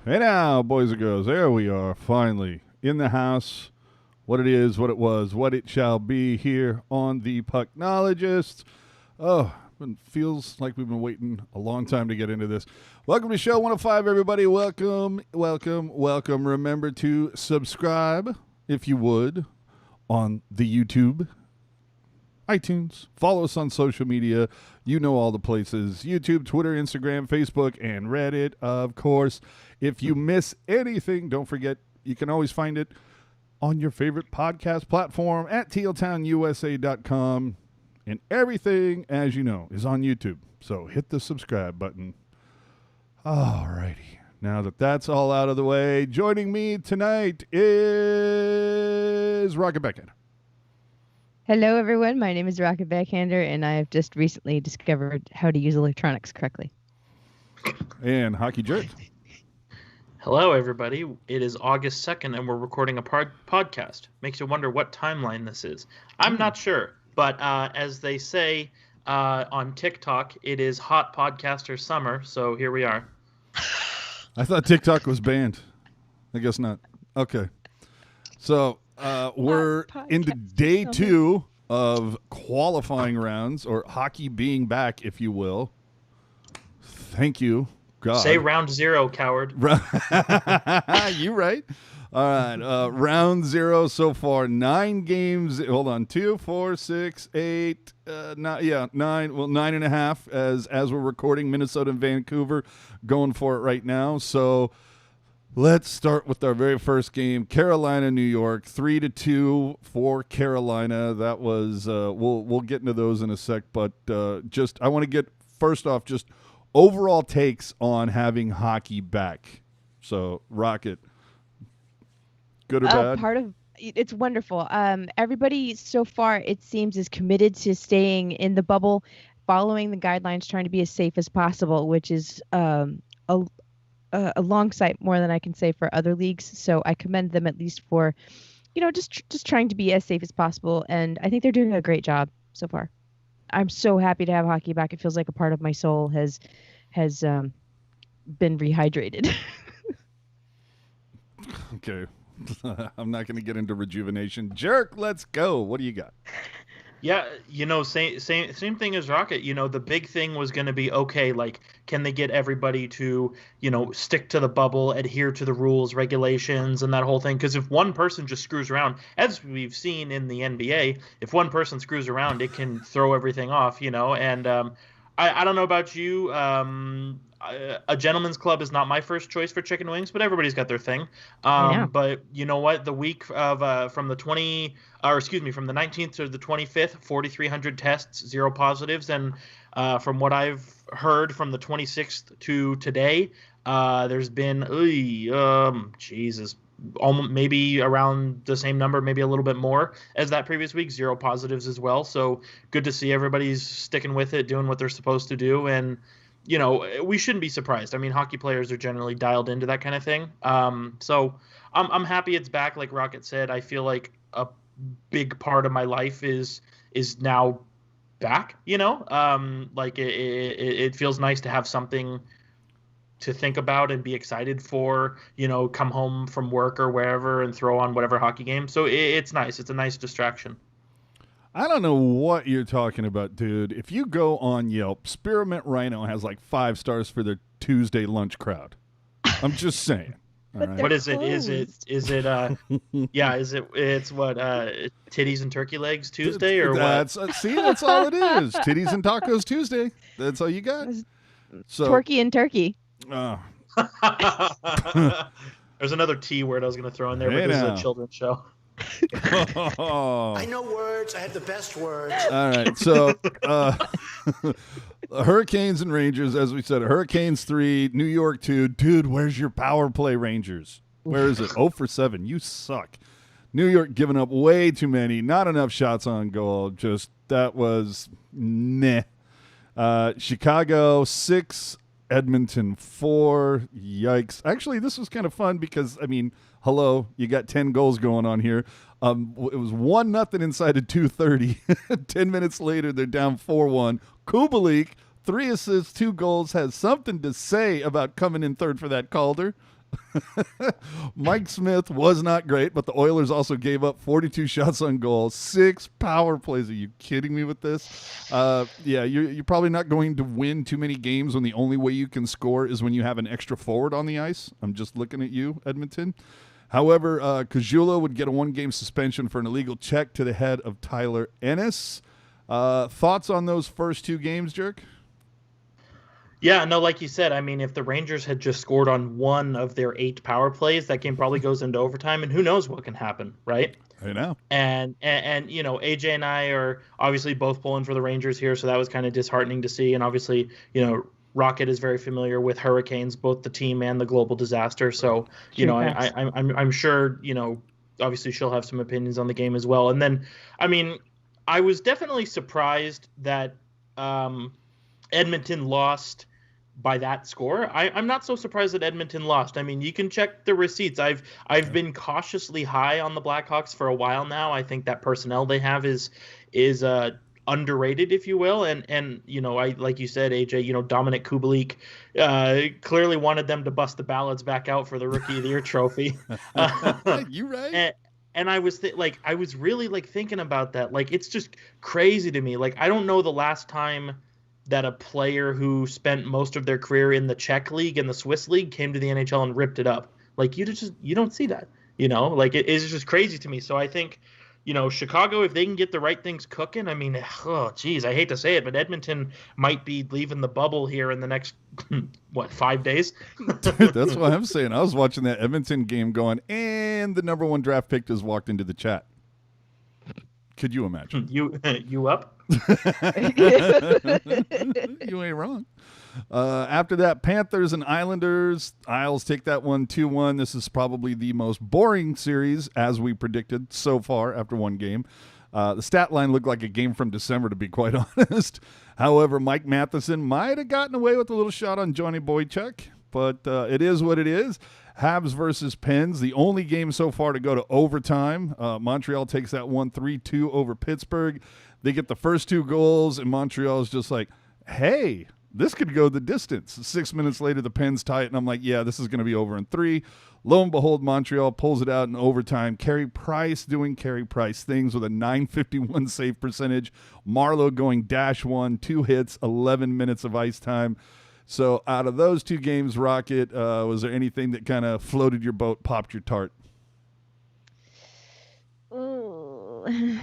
Hey now, boys and girls, there we are, finally, in the house. What it is, what it was, what it shall be here on the Pucknologists. Oh, it feels like we've been waiting a long time to get into this. Welcome to Show 105, everybody. Welcome, welcome, welcome. Remember to subscribe, if you would, on the YouTube, iTunes. Follow us on social media. You know all the places. YouTube, Twitter, Instagram, Facebook, and Reddit, of course. If you miss anything, don't forget, you can always find it on your favorite podcast platform at tealtownusa.com. And everything, as you know, is on YouTube. So hit the subscribe button. All righty. Now that that's all out of the way, joining me tonight is Rocket Beckett. Hello, everyone. My name is Rocket Backhander, and I have just recently discovered how to use electronics correctly. And Hockey Jerk. Hello, everybody. It is August 2nd, and we're recording a podcast. Makes you wonder what timeline this is. I'm not sure, but as they say on TikTok, it is hot podcaster summer, so here we are. I thought TikTok was banned. I guess not. Okay. So we're into day 2 of qualifying rounds, or hockey being back, if you will. Thank you, God. Say round 0, coward. You right. All right. Round 0 so far. 9 games. Hold on. 2, 4, 6, 8, 9. Well, 9.5 as we're recording. Minnesota and Vancouver going for it right now. So let's start with our very first game. Carolina, New York, 3-2 for Carolina. That was we'll get into those in a sec, but I want to get first off just overall takes on having hockey back. So, Rocket, good or bad? It's wonderful. Everybody so far, it seems, is committed to staying in the bubble, following the guidelines, trying to be as safe as possible, which is a long sight more than I can say for other leagues. So I commend them at least for, just trying to be as safe as possible. And I think they're doing a great job so far. I'm so happy to have hockey back. It feels like a part of my soul has been rehydrated. Okay. I'm not going to get into rejuvenation. Jerk, let's go. What do you got? Yeah, same thing as Rocket. The big thing was going to be, okay, like, can they get everybody to, stick to the bubble, adhere to the rules, regulations, and that whole thing? Because if one person just screws around, as we've seen in the NBA, if one person screws around, it can throw everything off, and I don't know about you. A gentleman's club is not my first choice for chicken wings, but everybody's got their thing. But you know what? The week of from the 19th to the 25th, 4,300 tests, 0 positives, and from what I've heard from the 26th to today, there's been almost maybe around the same number, maybe a little bit more as that previous week, 0 positives as well. So good to see everybody's sticking with it, doing what they're supposed to do, and we shouldn't be surprised. I mean, hockey players are generally dialed into that kind of thing. So I'm happy it's back. Like Rocket said, I feel like a big part of my life is now back. Like it feels nice to have something to think about and be excited for. Come home from work or wherever and throw on whatever hockey game. So it's nice. It's a nice distraction. I don't know what you're talking about, dude. If you go on Yelp, Spearmint Rhino has like 5 stars for their Tuesday lunch crowd. I'm just saying. Right? What is it? Is it it's what titties and turkey legs Tuesday or what? That's all it is. Titties and tacos Tuesday. That's all you got. So Torquey and turkey. There's another T word I was going to throw in there, but this is a children's show. I know words. I have the best words. All right. So Hurricanes and Rangers, as we said, Hurricanes 3, New York 2. Dude, where's your power play, Rangers? Where is it? 0 for 7. You suck. New York giving up way too many. Not enough shots on goal. Just that was meh. Chicago 6, Edmonton 4. Yikes. Actually, this was kind of fun because, I mean, hello, you got 10 goals going on here. It was 1-0 inside of 2:30. 10 minutes later, they're down 4-1. Kubalik, 3 assists, 2 goals, has something to say about coming in third for that Calder. Mike Smith was not great, but the Oilers also gave up 42 shots on goal, 6 power plays. Are you kidding me with this? Yeah, you're probably not going to win too many games when the only way you can score is when you have an extra forward on the ice. I'm just looking at you, Edmonton. However, Kajula would get a 1-game suspension for an illegal check to the head of Tyler Ennis. Thoughts on those first 2 games, Jerk? Yeah, no, like you said, I mean, if the Rangers had just scored on 1 of their 8 power plays, that game probably goes into overtime, and who knows what can happen, right? I know. And you know, AJ and I are obviously both pulling for the Rangers here, so that was kind of disheartening to see. And obviously, you know, Rocket is very familiar with hurricanes, both the team and the global disaster. So, you know, I'm sure, you know, obviously she'll have some opinions on the game as well. And then, I mean, I was definitely surprised that Edmonton lost by that score. I'm not so surprised that Edmonton lost. I mean, you can check the receipts. I've been cautiously high on the Blackhawks for a while now. I think that personnel they have is underrated, if you will. And you know, I like you said, AJ, you know, Dominic Kubalik clearly wanted them to bust the ballots back out for the Rookie of the Year trophy. You right? And I was I was really thinking about that. Like, it's just crazy to me. Like, I don't know the last time that a player who spent most of their career in the Czech league and the Swiss league came to the NHL and ripped it up. Like, you don't see that, you know, like it is just crazy to me. So I think, you know, Chicago, if they can get the right things cooking, I mean, oh geez, I hate to say it, but Edmonton might be leaving the bubble here in the next, 5 days? Dude, that's what I'm saying. I was watching that Edmonton game going, and the number 1 draft pick just walked into the chat. Could you imagine? You up? You ain't wrong. After that, Panthers and Islanders. Isles take that one 2-1. This is probably the most boring series, as we predicted so far after 1 game. The stat line looked like a game from December, to be quite honest. However, Mike Matheson might have gotten away with a little shot on Johnny Boychuk, but it is what it is. Habs versus Pens, the only game so far to go to overtime. Montreal takes that one 3-2 over Pittsburgh. They get the first 2 goals, and Montreal is just like, hey, this could go the distance. 6 minutes later, the Pens tie it, and I'm like, yeah, this is going to be over in 3. Lo and behold, Montreal pulls it out in overtime. Carey Price doing Carey Price things with a .951 save percentage. Marlow going -1, 2 hits, 11 minutes of ice time. So out of those 2 games, Rocket, was there anything that kind of floated your boat, popped your tart?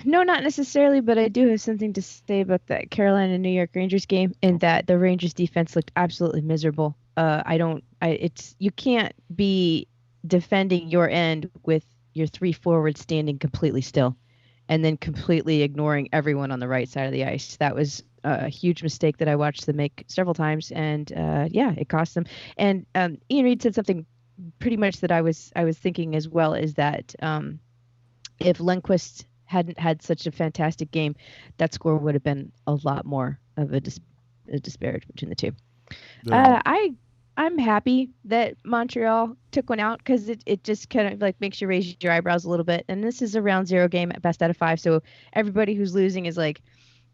No, not necessarily, but I do have something to say about that Carolina-New York Rangers game, in that the Rangers defense looked absolutely miserable. You can't be defending your end with your 3 forwards standing completely still and then completely ignoring everyone on the right side of the ice. That was a huge mistake that I watched them make several times, and it cost them. And Ian Reed said something pretty much that I was thinking as well, is that if Lundqvist hadn't had such a fantastic game, that score would have been a lot more of a disparage between the 2. Yeah. I'm happy that Montreal took one out, because it just kind of makes you raise your eyebrows a little bit. And this is a round 0 game at best out of 5, so everybody who's losing is like,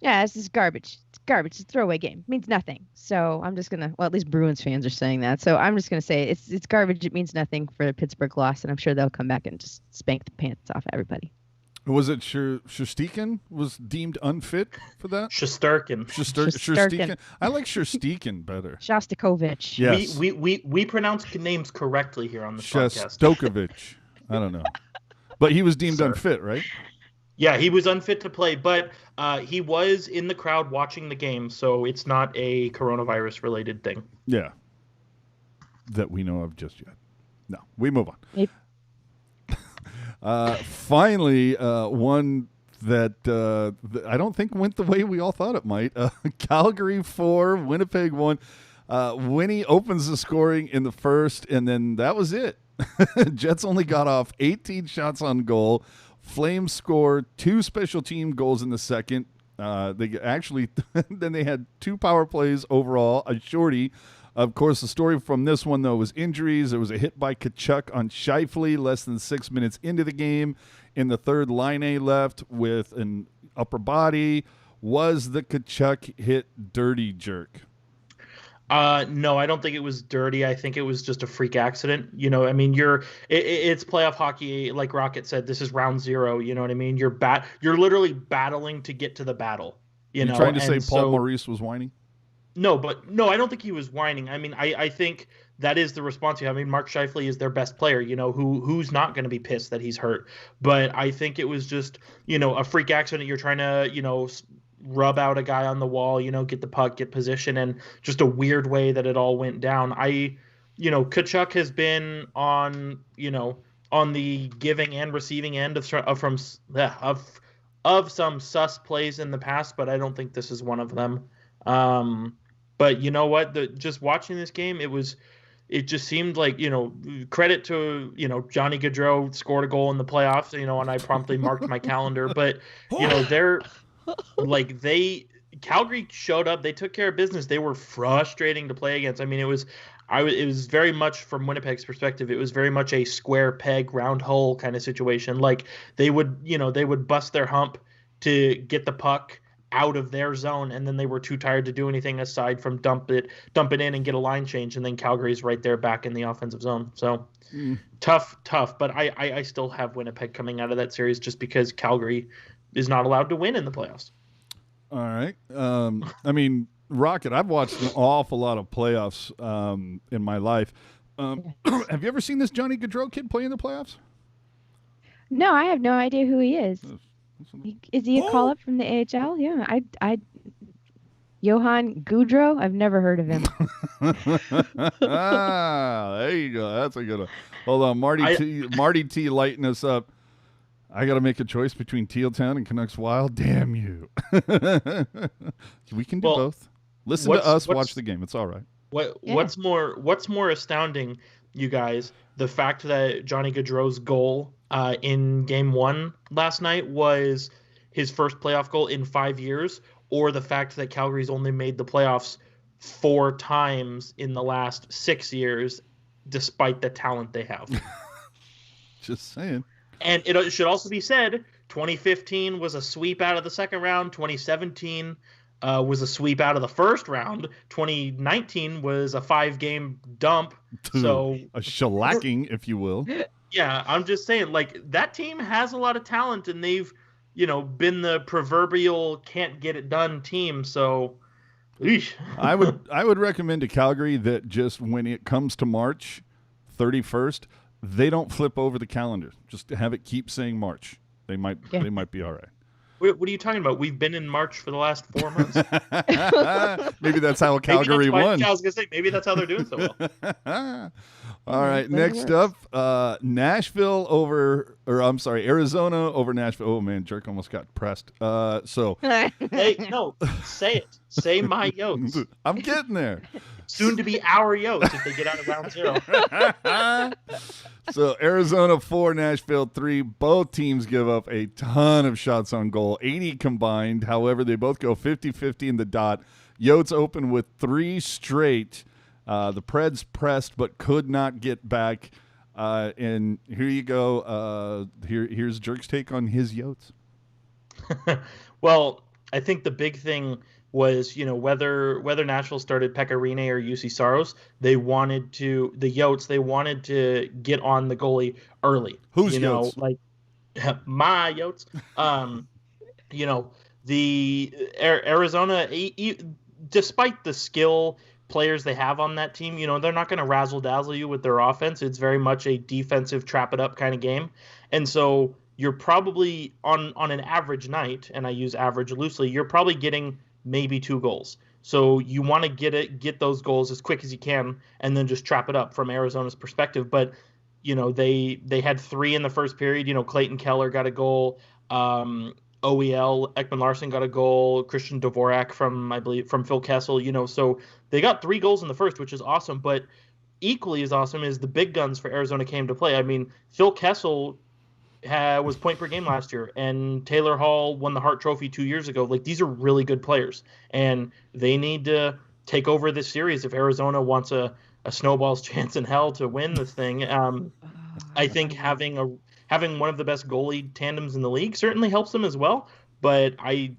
yeah, this is garbage. It's garbage. It's a throwaway game. It means nothing. So I'm just gonna, well, at least Bruins fans are saying that. So I'm just gonna say it's garbage. It means nothing for the Pittsburgh loss, and I'm sure they'll come back and just spank the pants off everybody. Was it Shesterkin was deemed unfit for that? Shesterkin. Shesterkin. I like Shesterkin better. Shostakovich. Yes. We pronounce names correctly here on this podcast. Shestokovich. I don't know. But he was deemed unfit, right? Yeah, he was unfit to play, but he was in the crowd watching the game, so it's not a coronavirus-related thing. Yeah. That we know of just yet. No, we move on. Yep. Finally, one that I don't think went the way we all thought it might. Calgary 4, Winnipeg 1. Winnie opens the scoring in the first, and then that was it. Jets only got off 18 shots on goal. Flames score 2 special team goals in the second. They actually then they had 2 power plays overall, a shorty. Of course, the story from this one, though, was injuries. There was a hit by Kachuk on Scheifele less than 6 minutes into the game. In the third, Line left with an upper body. Was the Kachuk hit dirty, Jerk? No, I don't think it was dirty. I think it was just a freak accident. You know, I mean, it's playoff hockey. Like Rocket said, this is round 0. You know what I mean? You're literally battling to get to the battle. You trying to say Paul Maurice was whining? No, I don't think he was whining. I mean, I think that is the response you have. I mean, Mark Scheifele is their best player. You know, who's not going to be pissed that he's hurt? But I think it was just, you know, a freak accident. You're trying to, you know, rub out a guy on the wall, you know, get the puck, get position, and just a weird way that it all went down. You know, Tkachuk has been on, you know, on the giving and receiving end of some sus plays in the past, but I don't think this is one of them. But you know what? Just watching this game, it just seemed like, you know, credit to, you know, Johnny Gaudreau scored a goal in the playoffs, you know, and I promptly marked my calendar. But, you know, Calgary showed up. They took care of business. They were frustrating to play against. I mean, it was very much, from Winnipeg's perspective, it was very much a square peg, round hole kind of situation. Like they would bust their hump to get the puck out of their zone, and then they were too tired to do anything aside from dump it in and get a line change, and then Calgary's right there back in the offensive zone. So tough. But I still have Winnipeg coming out of that series just because Calgary is not allowed to win in the playoffs. All right. I mean, Rocket, I've watched an awful lot of playoffs in my life. Have you ever seen this Johnny Gaudreau kid play in the playoffs? No, I have no idea who he is. Is he a call-up from the AHL? Yeah, I Johan Gaudreau? I've never heard of him. There you go. That's a good one. Hold on, Marty T lighting us up. I got to make a choice between Teal Town and Canucks Wild. Damn you. We can do both. Listen to us watch the game. It's all right. What's more astounding, you guys, the fact that Johnny Gaudreau's goal in Game 1 last night was his first playoff goal in 5 years, or the fact that Calgary's only made the playoffs 4 times in the last 6 years, despite the talent they have. Just saying. And it should also be said, 2015 was a sweep out of the second round. 2017 was a sweep out of the first round. 2019 was a 5-game dump. So a shellacking, if you will. Yeah, I'm just saying, like, that team has a lot of talent, and they've, you know, been the proverbial can't get it done team. So, I would recommend to Calgary that just when it comes to March 31st, they don't flip over the calendar. Just have it keep saying March. They might be all right. What are you talking about? We've been in March for the last 4 months. Maybe that's how Calgary won. I was going to say, maybe that's how they're doing so well. All right, next up, Arizona over Nashville. Oh, man, Jerk almost got pressed. Hey, no, say it. Say my Yotes. I'm getting there. Soon to be our Yotes if they get out of round 0. So Arizona 4, Nashville 3. Both teams give up a ton of shots on goal, 80 combined. However, they both go 50-50 in the dot. Yotes open with 3 straight. The Preds pressed but could not get back. And here you go. Here's Jerk's take on his Yotes. Well, I think the big thing was, you know, whether Nashville started Pekka Rinne or UC Saros, the Yotes, they wanted to get on the goalie early. Who's Yotes? Like my Yotes. You know, the Arizona, despite the skill players they have on that team, you know, they're not going to razzle-dazzle you with their offense. It's very much a defensive trap-it-up kind of game. And so you're probably, on an average night, and I use average loosely, you're probably getting maybe 2 goals. So you want to get those goals as quick as you can and then just trap it up from Arizona's perspective. But, you know, they had 3 in the first period. You know, Clayton Keller got a goal. OEL, Ekman Larsson got a goal. Christian Dvorak from Phil Kessel, you know. So they got 3 goals in the first, which is awesome. But equally as awesome is the big guns for Arizona came to play. I mean, Phil Kessel was point per game last year, and Taylor Hall won the Hart Trophy 2 years ago. Like, these are really good players, and they need to take over this series if Arizona wants a snowball's chance in hell to win this thing. I think having one of the best goalie tandems in the league certainly helps them as well, but I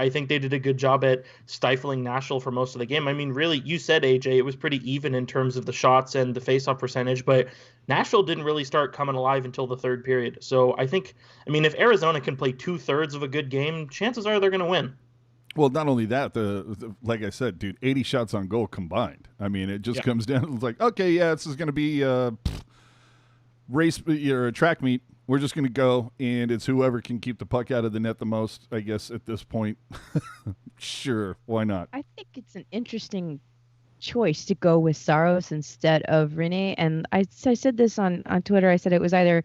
think they did a good job at stifling Nashville for most of the game. I mean, really, you said, AJ, it was pretty even in terms of the shots and the faceoff percentage, but Nashville didn't really start coming alive until the third period. So I mean, if Arizona can play 2/3 of a good game, chances are they're going to win. Well, not only that, like I said, dude, 80 shots on goal combined. I mean, it just comes down. It's like, okay, yeah, this is going to be race or a track meet. We're just going to go, and it's whoever can keep the puck out of the net the most, I guess, at this point. Sure, why not? I think it's an interesting choice to go with Saros instead of Rene. And I said this on Twitter. I said it was either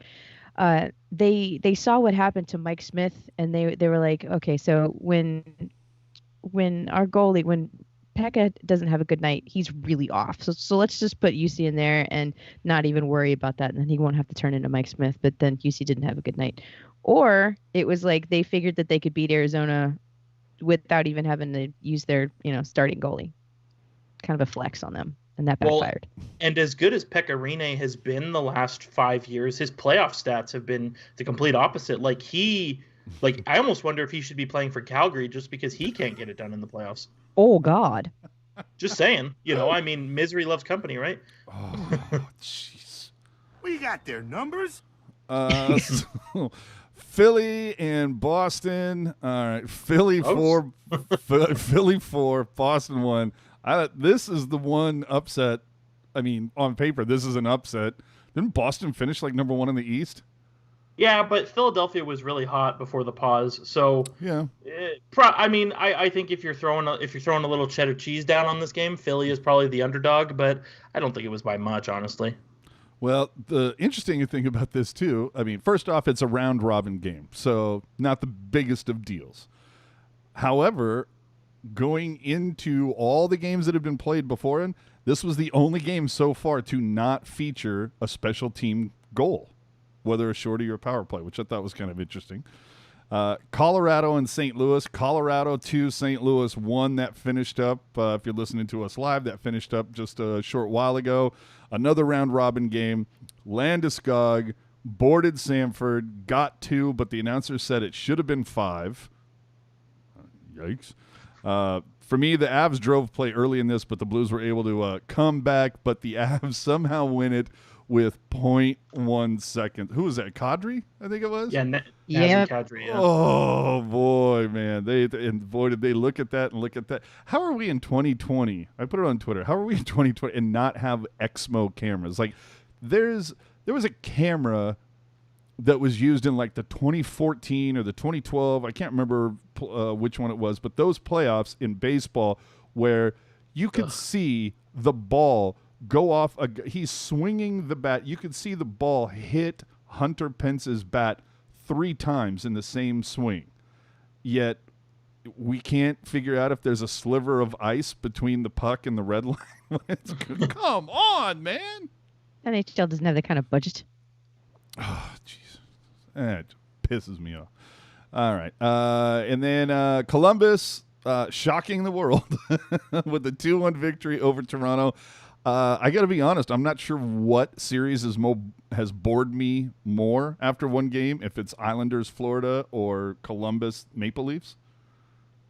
they saw what happened to Mike Smith, and they were like, okay, so when our goalie, when Pekka doesn't have a good night, he's really off. So let's just put UC in there and not even worry about that, and then he won't have to turn into Mike Smith. But then UC didn't have a good night. Or it was like they figured that they could beat Arizona without even having to use their starting goalie. Kind of a flex on them, and that backfired. Well, and as good as Pekka Rinne has been the last 5 years, his playoff stats have been the complete opposite. I almost wonder if he should be playing for Calgary just because he can't get it done in the playoffs. Oh, God. Just saying. I mean, misery loves company, right? Oh, jeez. We got their numbers. Philly and Boston. All right, Philly 4, Philly 4, Boston 1. This is the one upset. I mean, on paper, this is an upset. Didn't Boston finish like number 1 in the East? Yeah, but Philadelphia was really hot before the pause. So yeah, I think if you're throwing a little cheddar cheese down on this game, Philly is probably the underdog. But I don't think it was by much, honestly. Well, the interesting thing about this too, I mean, first off, it's a round robin game, so not the biggest of deals. However, going into all the games that have been played beforehand, this was the only game so far to not feature a special team goal, whether a shorty or a power play, which I thought was kind of interesting. Colorado and St. Louis. Colorado 2, St. Louis 1. That finished up, if you're listening to us live, that finished up just a short while ago. Another round-robin game. Landeskog boarded Samford, got 2, but the announcer said it should have been 5. Yikes. For me, the Avs drove play early in this, but the Blues were able to come back, but the Avs somehow win it with 0.1 seconds. Who was that? Kadri, I think it was? Yeah, Kadri, yeah. Oh, boy, man. Boy, did they look at that and look at that. How are we in 2020? I put it on Twitter. How are we in 2020 and not have Exmo cameras? Like, there was a camera that was used in like the 2014 or the 2012. I can't remember which one it was, but those playoffs in baseball where you could see the ball go off. He's swinging the bat. You could see the ball hit Hunter Pence's bat 3 times in the same swing. Yet we can't figure out if there's a sliver of ice between the puck and the red line. Come on, man. NHL doesn't have that kind of budget. Oh, jeez. That pisses me off. All right. And then Columbus shocking the world with the 2-1 victory over Toronto. I got to be honest, I'm not sure what series has bored me more after one game, if it's Islanders, Florida, or Columbus, Maple Leafs.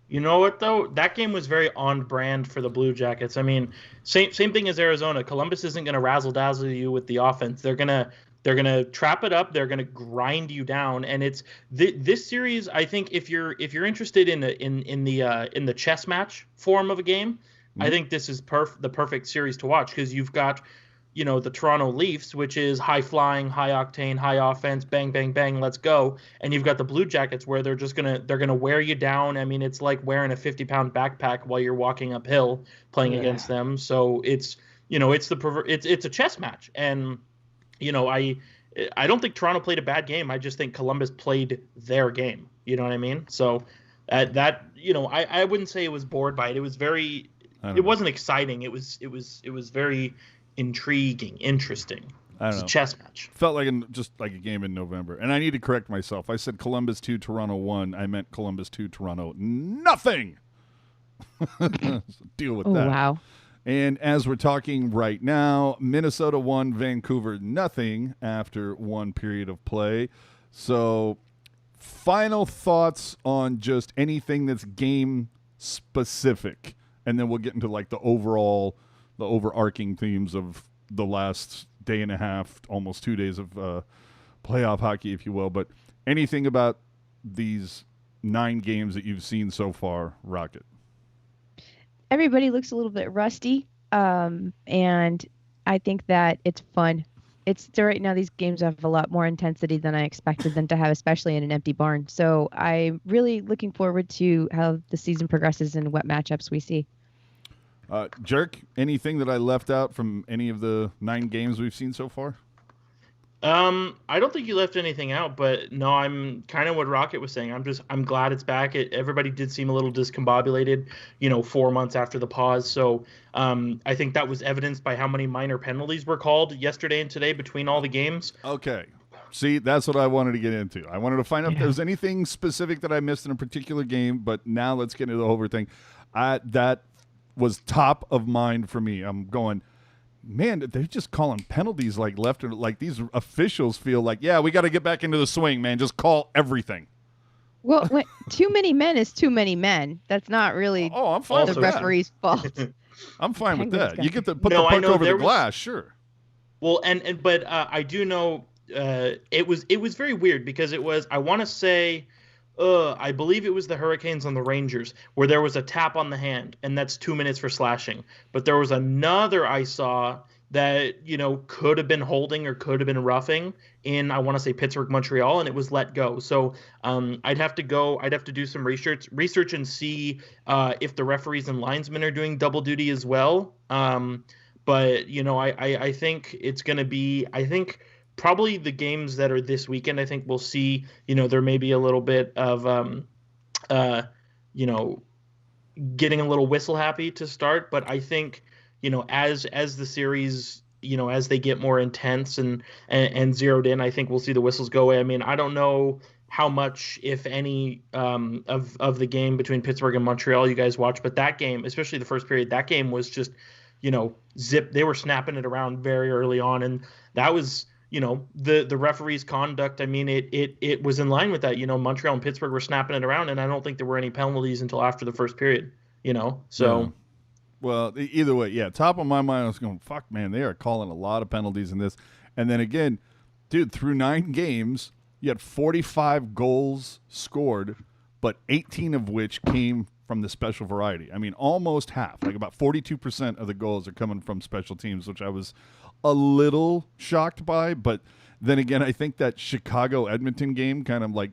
You know what, though? That game was very on brand for the Blue Jackets. I mean, same thing as Arizona. Columbus isn't going to razzle-dazzle you with the offense. They're gonna trap it up. They're gonna grind you down, and it's this series. I think if you're interested in the chess match form of a game, I think this is the perfect series to watch, because you've got, the Toronto Leafs, which is high flying, high octane, high offense, bang bang bang, let's go, and you've got the Blue Jackets where they're gonna wear you down. I mean, it's like wearing a 50-pound backpack while you're walking uphill playing against them. So it's it's a chess match, and I don't think Toronto played a bad game. I just think Columbus played their game. You know what I mean? So I wouldn't say it was bored by it. It was very. It wasn't exciting. It was very intriguing, interesting. I don't know. It's a chess match. Felt like just like a game in November. And I need to correct myself. I said Columbus 2, Toronto 1. I meant Columbus 2, Toronto nothing. Deal with that. Wow. And as we're talking right now, Minnesota 1, Vancouver nothing after one period of play. So final thoughts on just anything that's game specific, and then we'll get into like the overarching themes of the last day and a half, almost 2 days of playoff hockey, if you will. But anything about these 9 games that you've seen so far, Rocket? Everybody looks a little bit rusty, and I think that it's fun. Right now these games have a lot more intensity than I expected them to have, especially in an empty barn. So I'm really looking forward to how the season progresses and what matchups we see. Jerk, anything that I left out from any of the 9 games we've seen so far? I don't think you left anything out, but no, I'm kind of what Rocket was saying. I'm glad it's back. Everybody did seem a little discombobulated, 4 months after the pause. So, I think that was evidenced by how many minor penalties were called yesterday and today between all the games. Okay. See, that's what I wanted to get into. I wanted to find out if there's anything specific that I missed in a particular game, but now let's get into the whole thing. That was top of mind for me. I'm going, man, they're just calling penalties like left and like these officials feel like, yeah, we got to get back into the swing, man. Just call everything. Well, too many men is too many men. That's not really I'm fine the with referee's fault. I'm fine with that. You get to put No, the puck over the was- glass, sure. Well, but I do know it was very weird because it was, I want to say, I believe it was the Hurricanes on the Rangers where there was a tap on the hand, and that's 2 minutes for slashing. But there was another I saw that, could have been holding or could have been roughing in, I want to say, Pittsburgh, Montreal, and it was let go. So I'd have to do some research and see if the referees and linesmen are doing double duty as well. But, I think it's going to be, probably the games that are this weekend, I think we'll see, there may be a little bit of, getting a little whistle happy to start. But I think, as the series, as they get more intense and zeroed in, I think we'll see the whistles go away. I mean, I don't know how much, if any, of the game between Pittsburgh and Montreal you guys watched, but that game, especially the first period, that game was just, zip. They were snapping it around very early on, and that was, the referee's conduct. I mean, it was in line with that. Montreal and Pittsburgh were snapping it around, and I don't think there were any penalties until after the first period. So. Yeah. Well, either way, yeah. Top of my mind, I was going, fuck, man, they are calling a lot of penalties in this. And then again, dude, through 9 games, you had 45 goals scored, but 18 of which came from the special variety. I mean, almost half, like about 42% of the goals are coming from special teams, which I was a little shocked by. But then again, I think that Chicago-Edmonton game kind of like,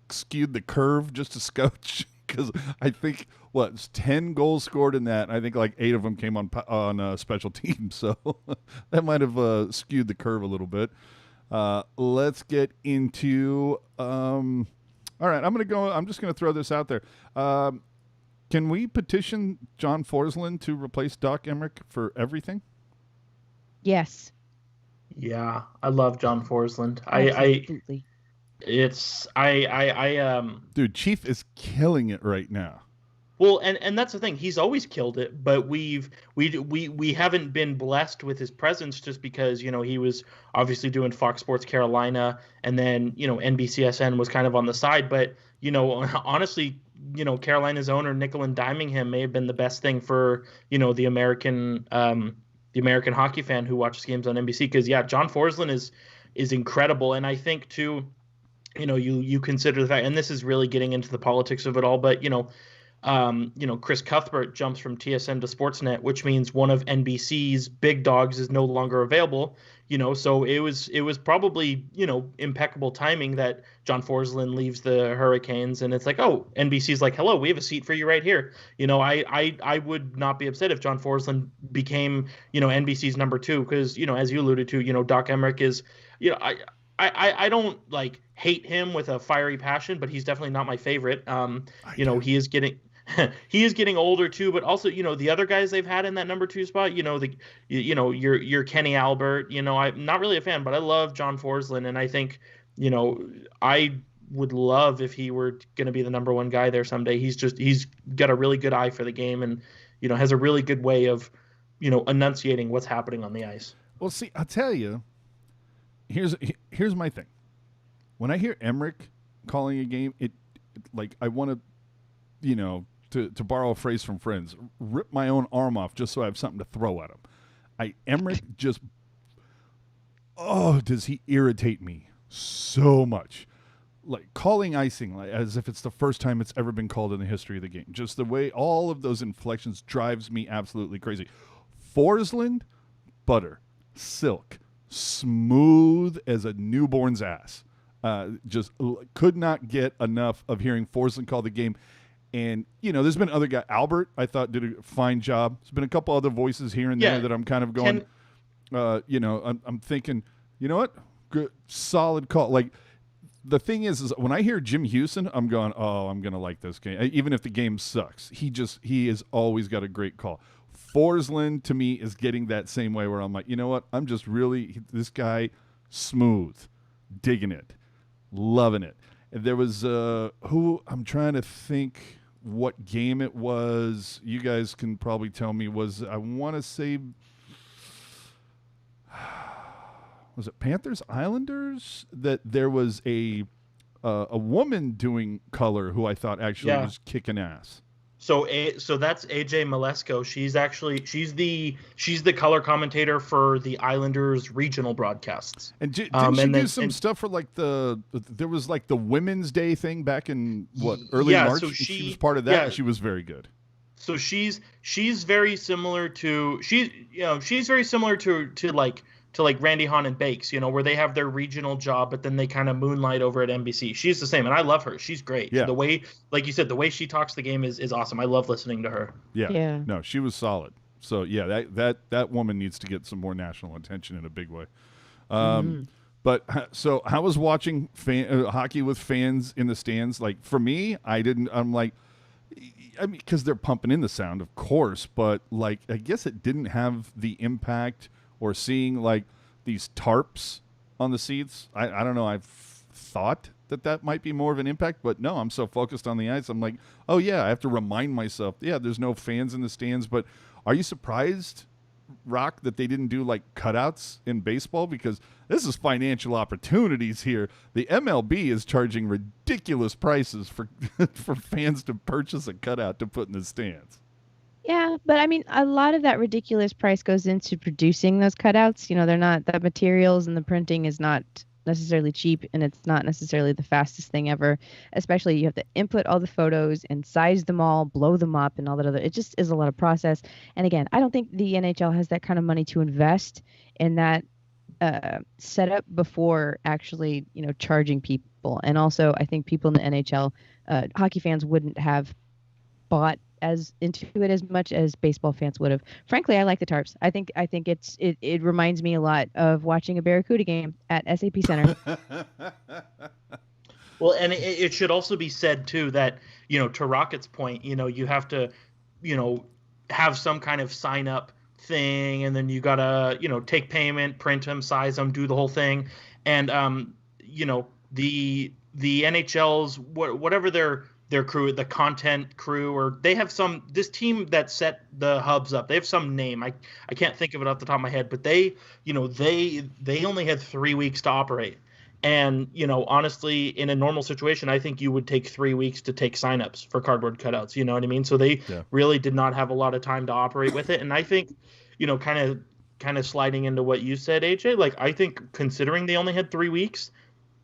skewed the curve just a scotch. Because I think, it's 10 goals scored in that. I think like 8 of them came on special teams. So that might have skewed the curve a little bit. Let's get into all right, I'm just going to throw this out there. Can we petition John Forsland to replace Doc Emrick for everything? Yes. Yeah, I love Jon Forsland. Absolutely. Dude, Chief is killing it right now. Well, and that's the thing. He's always killed it, but we haven't been blessed with his presence just because, he was obviously doing Fox Sports Carolina, and then, NBCSN was kind of on the side. But, honestly, Carolina's owner, Nickel and diming him may have been the best thing for, the American hockey fan who watches games on NBC. Because, yeah, John Forsland is incredible. And I think, too, you consider the fact, and this is really getting into the politics of it all, but, Chris Cuthbert jumps from TSN to Sportsnet, which means one of NBC's big dogs is no longer available. So it was probably, impeccable timing that John Forsland leaves the Hurricanes, and it's like, oh, NBC's like, hello, we have a seat for you right here. I would not be upset if John Forsland became, NBC's number 2, because, as you alluded to, Doc Emrick is, I don't like hate him with a fiery passion, but he's definitely not my favorite. He is getting he is getting older too, but also, the other guys they've had in that number 2 spot, your Kenny Albert, I'm not really a fan, but I love John Forsland. And I think, I would love if he were going to be the number 1 guy there someday. He's got a really good eye for the game and, has a really good way of, enunciating what's happening on the ice. Well, see, I'll tell you, here's my thing. When I hear Emrick, calling a game, like I want to, you know, to borrow a phrase from friends, rip my own arm off just so I have something to throw at him. Emmerich just, does he irritate me so much. Like calling icing like, as if it's the first time it's ever been called in the history of the game. Just the way all of those inflections drives me absolutely crazy. Forsland, butter, silk, smooth as a newborn's ass. Just could not get enough of hearing Forsland call the game. And, you know, there's been other guys. Albert, I thought, did a fine job. There's been a couple other voices here and there that I'm kind of going, you know, I'm thinking, you know what? Good, solid call. Like, the thing is when I hear Jim Houston, I'm going, oh, I'm going to like this game. Even if the game sucks. He has always got a great call. Forsland, to me, is getting that same way where I'm like, you know what? I'm just really, this guy, smooth, digging it, loving it. And there was, I'm trying to think what game it was. You guys can probably tell me. I want to say, was it Panthers Islanders? That there was a woman doing color who I thought actually was kicking ass. So that's AJ Malesko. She's the color commentator for the Islanders regional broadcasts. And didn't she do some stuff for like there was like the Women's Day thing back in early March? So she was part of that. And she was very good. So she's very similar to she's very similar to like Randy Hahn and Bakes, you know, where they have their regional job, but then they kind of moonlight over at NBC. She's the same, and I love her. She's great. Yeah. The way, like you said, the way she talks the game is awesome. I love listening to her. Yeah. No, she was solid. So, yeah, that woman needs to get some more national attention in a big way. But so how was watching hockey with fans in the stands? Like, for me, I'm like, I mean, because they're pumping in the sound, of course, but, like, I guess it didn't have the impact or seeing like these tarps on the seats. I don't know. I've thought that might be more of an impact, but no, I'm so focused on the ice. I'm like, oh yeah, I have to remind myself, there's no fans in the stands. But are you surprised, Rock, that they didn't do like cutouts in baseball? Because this is financial opportunities here. The MLB is charging ridiculous prices for for fans to purchase a cutout to put in the stands. Yeah, but I mean, a lot of that ridiculous price goes into producing those cutouts. You know, they're not, the materials and the printing is not necessarily cheap, and it's not necessarily the fastest thing ever. Especially you have to input all the photos and size them all, blow them up, and all that other. It just is a lot of process. And again, I don't think the NHL has that kind of money to invest in that setup before actually, you know, charging people. And also, I think people in the NHL, hockey fans wouldn't have bought as into it as much as baseball fans would have. Frankly, I like the tarps. I think it reminds me a lot of watching a Barracuda game at SAP Center. Well, and it should also be said too that, you know, to Rocket's point, you know, you have to, you know, have some kind of sign up thing, and then you gotta, you know, take payment, print them, size them, do the whole thing, and you know, the NHL's whatever their crew, the content crew, or they have this team that set the hubs up. They have some name. I can't think of it off the top of my head, but they only had 3 weeks to operate. And, you know, honestly, in a normal situation, I think you would take 3 weeks to take signups for cardboard cutouts. You know what I mean? So they really did not have a lot of time to operate with it. And I think, you know, kind of sliding into what you said, AJ, like, I think considering they only had 3 weeks,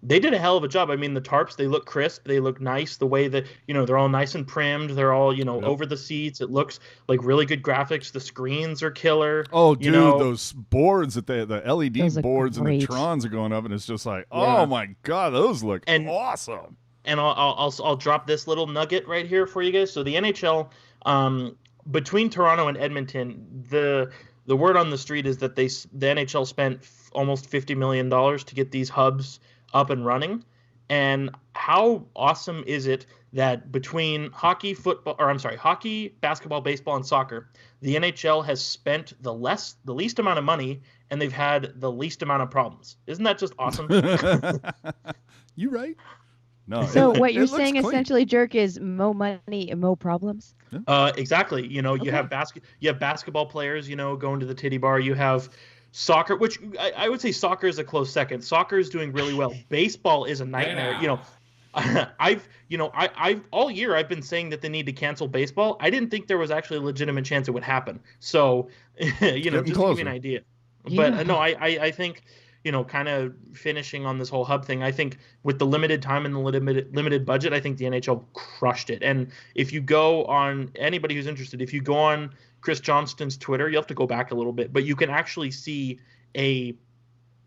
they did a hell of a job. I mean, the tarps, they look crisp. They look nice. The way that, you know, they're all nice and primmed. They're all, you know, over the seats. It looks like really good graphics. The screens are killer. Oh, dude, those boards that the LED boards and the Trons are going up, and it's just like, oh my God, those look awesome. And I'll drop this little nugget right here for you guys. So the NHL, between Toronto and Edmonton, the word on the street is that the NHL spent almost $50 million to get these hubs up and running. And how awesome is it that between hockey, basketball, baseball, and soccer, the NHL has spent the least amount of money, and they've had the least amount of problems. Isn't that just awesome? You right? No. So what you're saying essentially, Jerk, is mo money and mo problems? Exactly. You know, you have basketball players, you know, going to the titty bar. You have soccer, which I would say soccer is a close second. Soccer is doing really well. Baseball is a nightmare. You know, I've all year I've been saying that they need to cancel baseball. I didn't think there was actually a legitimate chance it would happen. So, just to give you an idea. Yeah. But no, I think, kind of finishing on this whole hub thing, I think with the limited time and the limited budget, I think the NHL crushed it. And if you go on, anybody who's interested, if you go on Chris Johnston's Twitter, you'll have to go back a little bit, but you can actually see a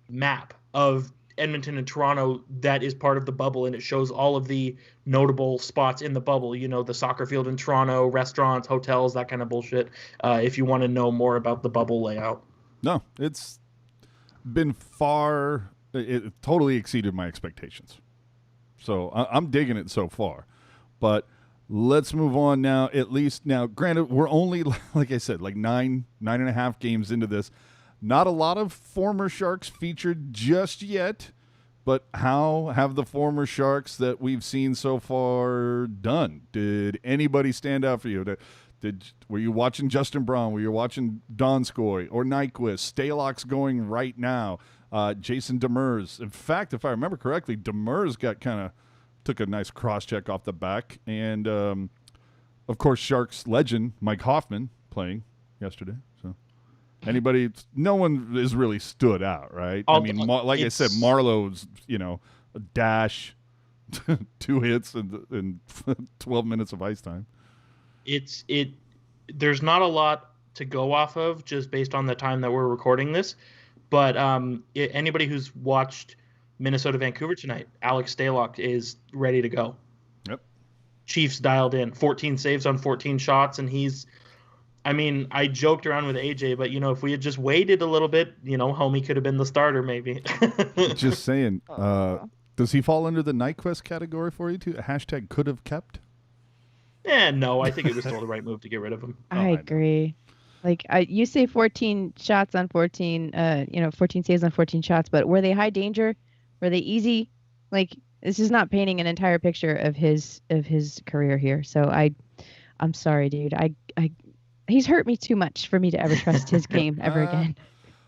map of Edmonton and Toronto that is part of the bubble, and it shows all of the notable spots in the bubble, the soccer field in Toronto, restaurants, hotels, that kind of bullshit, if you want to know more about the bubble layout. No, it's been it totally exceeded my expectations. So I'm digging it so far. But let's move on now. At least now, granted, we're only, like I said, like nine and a half games into this. Not a lot of former Sharks featured just yet, but how have the former Sharks that we've seen so far done? Did anybody stand out for you? Were you watching Justin Braun? Were you watching Donskoy or Nyquist? Stalock's going right now. Jason Demers. In fact, if I remember correctly, Demers took a nice cross-check off the back. And, of course, Sharks legend Mike Hoffman playing yesterday. So no one has really stood out, right? I said, Marlow's, a dash, 2 hits and 12 minutes of ice time. There's not a lot to go off of just based on the time that we're recording this, but anybody who's watched Minnesota Vancouver tonight, Alex Stalock is ready to go. Yep. Chiefs dialed in 14 saves on 14 shots, and I joked around with AJ, but if we had just waited a little bit, homie could have been the starter maybe. Just saying. Does he fall under the Nyquist category for you too? # could have kept? No, I think it was still the right move to get rid of him. I agree. Like you say 14 shots on 14, 14 saves on 14 shots, but were they high danger? Were they easy? Like, this is not painting an entire picture of his career here. So I'm sorry, dude. He's hurt me too much for me to ever trust his game ever again.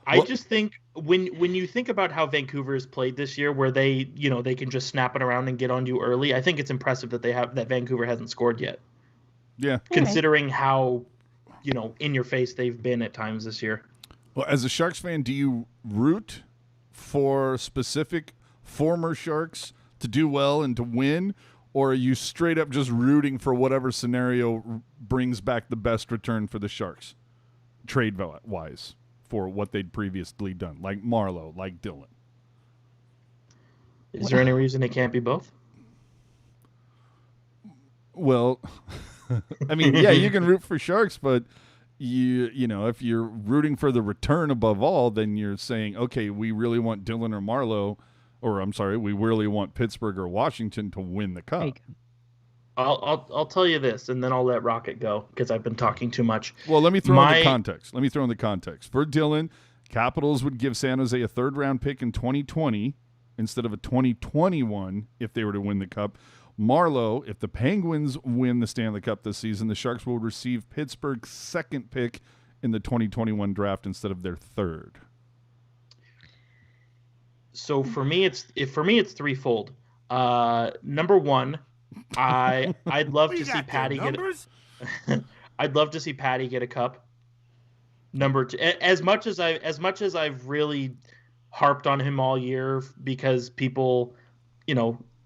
I just think when you think about how Vancouver has played this year, where they can just snap it around and get on you early, I think it's impressive that Vancouver hasn't scored yet. Yeah. Considering how, in your face they've been at times this year. Well, as a Sharks fan, do you root for specific former Sharks to do well and to win, or are you straight up just rooting for whatever scenario brings back the best return for the Sharks, trade-wise, for what they'd previously done, like Marlow, like Dylan? Is there any reason it can't be both? Well, yeah, you can root for Sharks, but if you're rooting for the return above all, then you're saying, okay, we really want Dylan or Marlow, or I'm sorry, we really want Pittsburgh or Washington to win the cup. I'll tell you this, and then I'll let Rocket go because I've been talking too much. Well, let me throw in the context. For Dylan, Capitals would give San Jose a 3rd-round pick in 2020 instead of a 2021 if they were to win the cup. Marlow, if the Penguins win the Stanley Cup this season, the Sharks will receive Pittsburgh's 2nd pick in the 2021 draft instead of their 3rd. So for me, it's threefold. Number one, I'd love to see Patty I'd love to see Patty get a cup. Number two, as much as I've really harped on him all year because people,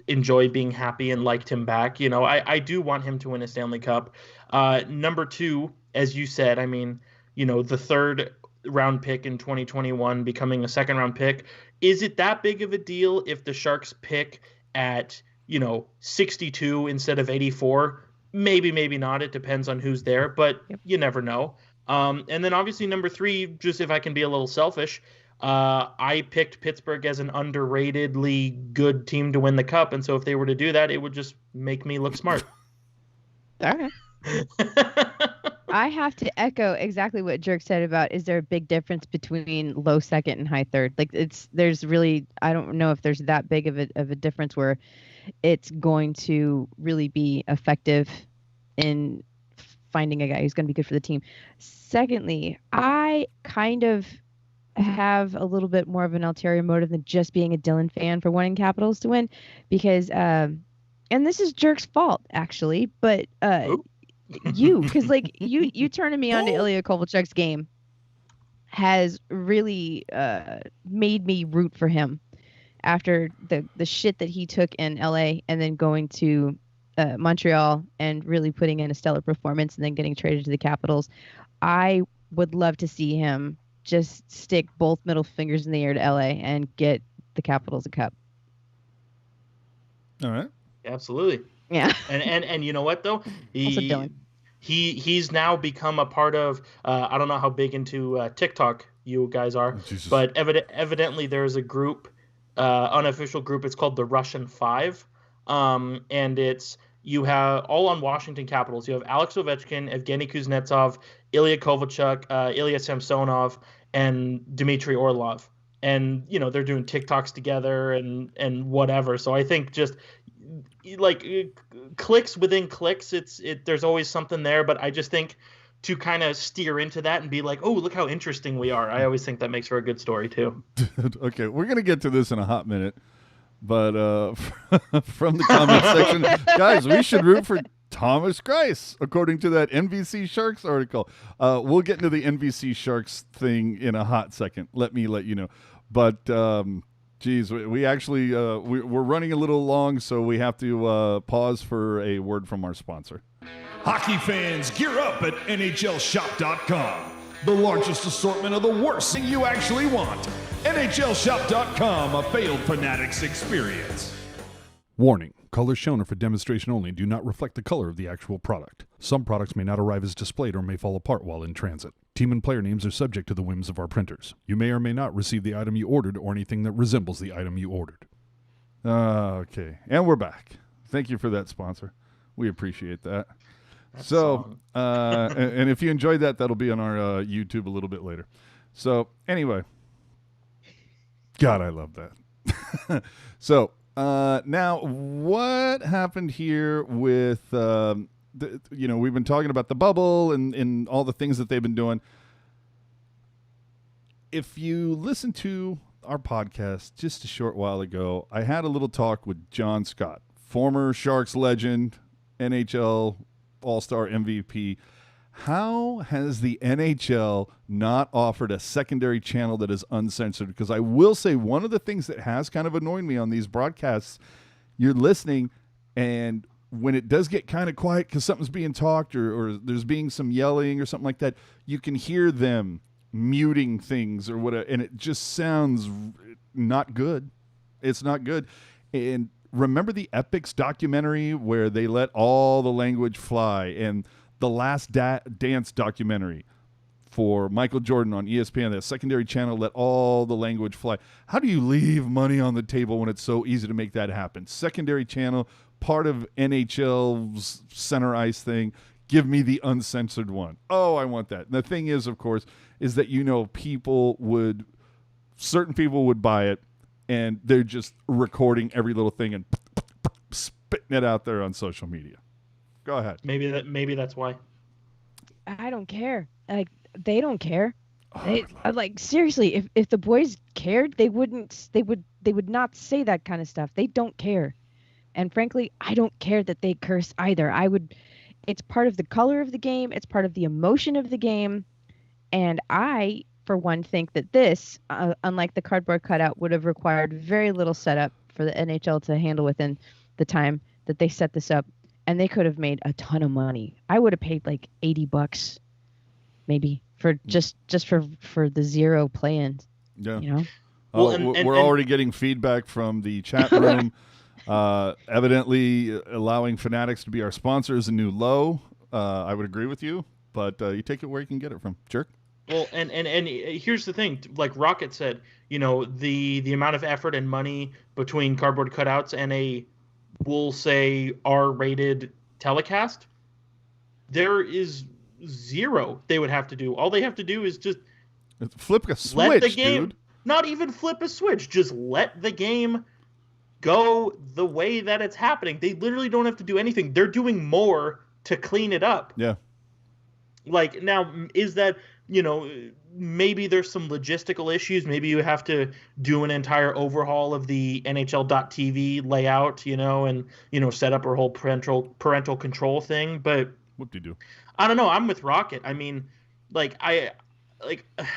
enjoy being happy and liked him back. I do want him to win a Stanley Cup. Number two, as you said, the 3rd round pick in 2021 becoming a 2nd round pick. Is it that big of a deal if the Sharks pick at, 62 instead of 84? Maybe, maybe not. It depends on who's there, but you never know. And then obviously number 3, just if I can be a little selfish, I picked Pittsburgh as an underratedly good team to win the cup. And so if they were to do that, it would just make me look smart. All right. I have to echo exactly what Jerk said about, is there a big difference between low 2nd and high 3rd? Like there's really, I don't know if there's that big of a difference where it's going to really be effective in finding a guy who's going to be good for the team. Secondly, I kind of have a little bit more of an ulterior motive than just being a Dylan fan for wanting Capitals to win, because and this is Jerk's fault actually, but because like you turning me on to Ilya Kovalchuk's game has really made me root for him after the shit that he took in LA and then going to Montreal and really putting in a stellar performance and then getting traded to the Capitals. I would love to see him just stick both middle fingers in the air to LA and get the Capitals a cup. All right. Absolutely. Yeah. And you know what though? Also Dylan. He's now become a part of I don't know how big into TikTok you guys are, but evidently there's a group, unofficial group. It's called the Russian Five, and you have all on Washington Capitals. You have Alex Ovechkin, Evgeny Kuznetsov, Ilya Kovalchuk, Ilya Samsonov, and Dmitry Orlov. And they're doing TikToks together and whatever. So I think just like clicks within clicks, there's always something there. But I just think to kind of steer into that and be like, oh, look how interesting we are. I always think that makes for a good story too. Okay, we're gonna get to this in a hot minute, but from the comment section, guys, we should root for Thomas Greiss, according to that NBC Sharks article. We'll get into the NBC Sharks thing in a hot second. Let you know. But geez, we actually we're running a little long, so we have to pause for a word from our sponsor. Hockey fans, gear up at NHLShop.com. The largest assortment of the worst thing you actually want. NHLShop.com, a failed Fanatics experience. Warning. Colors shown are for demonstration only and do not reflect the color of the actual product. Some products may not arrive as displayed or may fall apart while in transit. Team and player names are subject to the whims of our printers. You may or may not receive the item you ordered or anything that resembles the item you ordered. Okay, and we're back. Thank you for that, sponsor. We appreciate that. And if you enjoyed that, that'll be on our YouTube a little bit later. So, anyway. God, I love that. So, now, what happened here with, we've been talking about the bubble and all the things that they've been doing. If you listen to our podcast just a short while ago, I had a little talk with John Scott, former Sharks legend, NHL All-Star MVP. How has the NHL not offered a secondary channel that is uncensored? Because I will say one of the things that has kind of annoyed me on these broadcasts, you're listening, and when it does get kind of quiet because something's being talked or there's being some yelling or something like that, you can hear them muting things or whatever, and it just sounds not good. It's not good. And remember the Epics documentary where they let all the language fly, and the Last Dance documentary for Michael Jordan on ESPN, that secondary channel, let all the language fly. How do you leave money on the table when it's so easy to make that happen? Secondary channel, part of NHL's center ice thing. Give me the uncensored one. Oh, I want that. And the thing is, of course, is that certain people would buy it, and they're just recording every little thing and spitting it out there on social media. Go ahead. Maybe that's why. I don't care. Like, they don't care. Seriously, if the boys cared, they would not say that kind of stuff. They don't care. And frankly, I don't care that they curse either. It's part of the color of the game. It's part of the emotion of the game. And I, for one, think that this, unlike the cardboard cutout, would have required very little setup for the NHL to handle within the time that they set this up. And they could have made a ton of money. I would have paid like $80 maybe for just for the zero play-ins. Yeah. We're already getting feedback from the chat room. Evidently allowing Fanatics to be our sponsor is a new low. I would agree with you, but you take it where you can get it from. Jerk. Well, and here's the thing, like Rocket said, the amount of effort and money between cardboard cutouts and we'll say R-rated telecast, there is zero they would have to do. All they have to do is just flip a switch, let the game, dude. Not even flip a switch, just let the game go the way that it's happening. They literally don't have to do anything. They're doing more to clean it up. Yeah. Like, now, is that, maybe there's some logistical issues. Maybe you have to do an entire overhaul of the NHL.TV layout, and, set up a whole parental control thing. But Whoop-de-doo. I don't know. I'm with Rocket. I mean,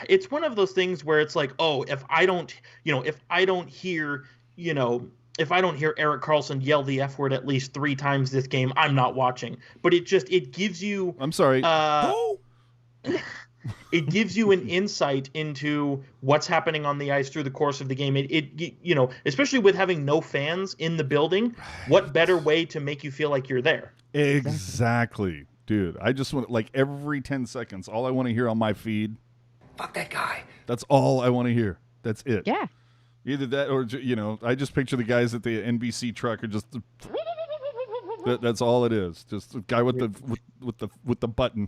it's one of those things where it's like, oh, if I don't hear, if I don't hear Erik Karlsson yell the F word at least 3 times this game, I'm not watching. But it gives you. I'm sorry. It gives you an insight into what's happening on the ice through the course of the game. It especially with having no fans in the building, what better way to make you feel like you're there? Exactly, dude. I just want, like, every 10 seconds, all I want to hear on my feed. Fuck that guy. That's all I want to hear. That's it. Yeah. Either that or, I just picture the guys at the NBC truck are just. That's all it is. Just a guy with the button.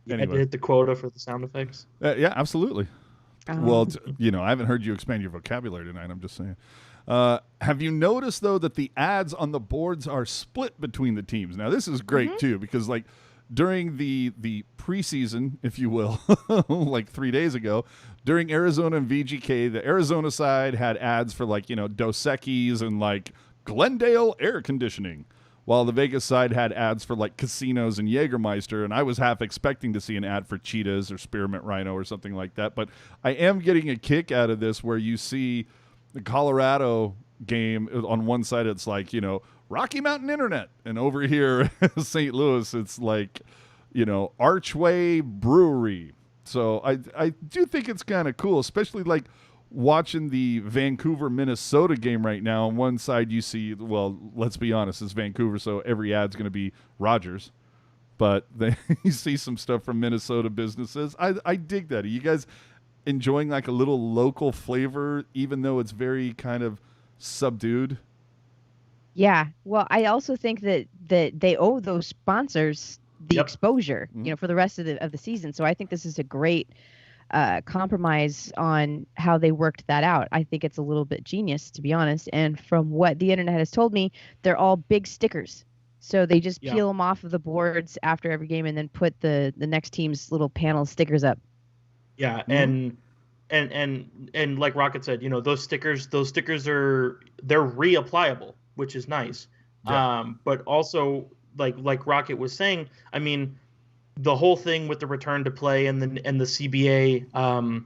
You had to hit the quota for the sound effects. Yeah, absolutely. Well, I haven't heard you expand your vocabulary tonight. I'm just saying. Have you noticed, though, that the ads on the boards are split between the teams? Now, this is great, too, because, like, during the preseason, if you will, like 3 days ago, during Arizona and VGK, the Arizona side had ads for, like, Dos Equis and, like, Glendale air conditioning, while the Vegas side had ads for, like, casinos and Jägermeister, and I was half expecting to see an ad for Cheetahs or Spearmint Rhino or something like that. But I am getting a kick out of this where you see the Colorado game on one side, it's like, Rocky Mountain Internet, and over here, St. Louis, it's like, Archway Brewery. So I do think it's kind of cool, especially, like, watching the Vancouver, Minnesota game right now. On one side you see, well, let's be honest, it's Vancouver, so every ad's going to be Rogers. But you see some stuff from Minnesota businesses. I dig that. Are you guys enjoying, like, a little local flavor, even though it's very kind of subdued? Yeah. Well, I also think that they owe those sponsors the exposure, for the rest of the season. So I think this is a great compromise on how they worked that out. I think it's a little bit genius, to be honest. And from what the internet has told me, they're all big stickers. So they just peel them off of the boards after every game and then put the next team's little panel stickers up. Yeah, and like Rocket said, those stickers they're reapplicable, which is nice. Yeah. But also, like Rocket was saying, I mean, the whole thing with the return to play and the CBA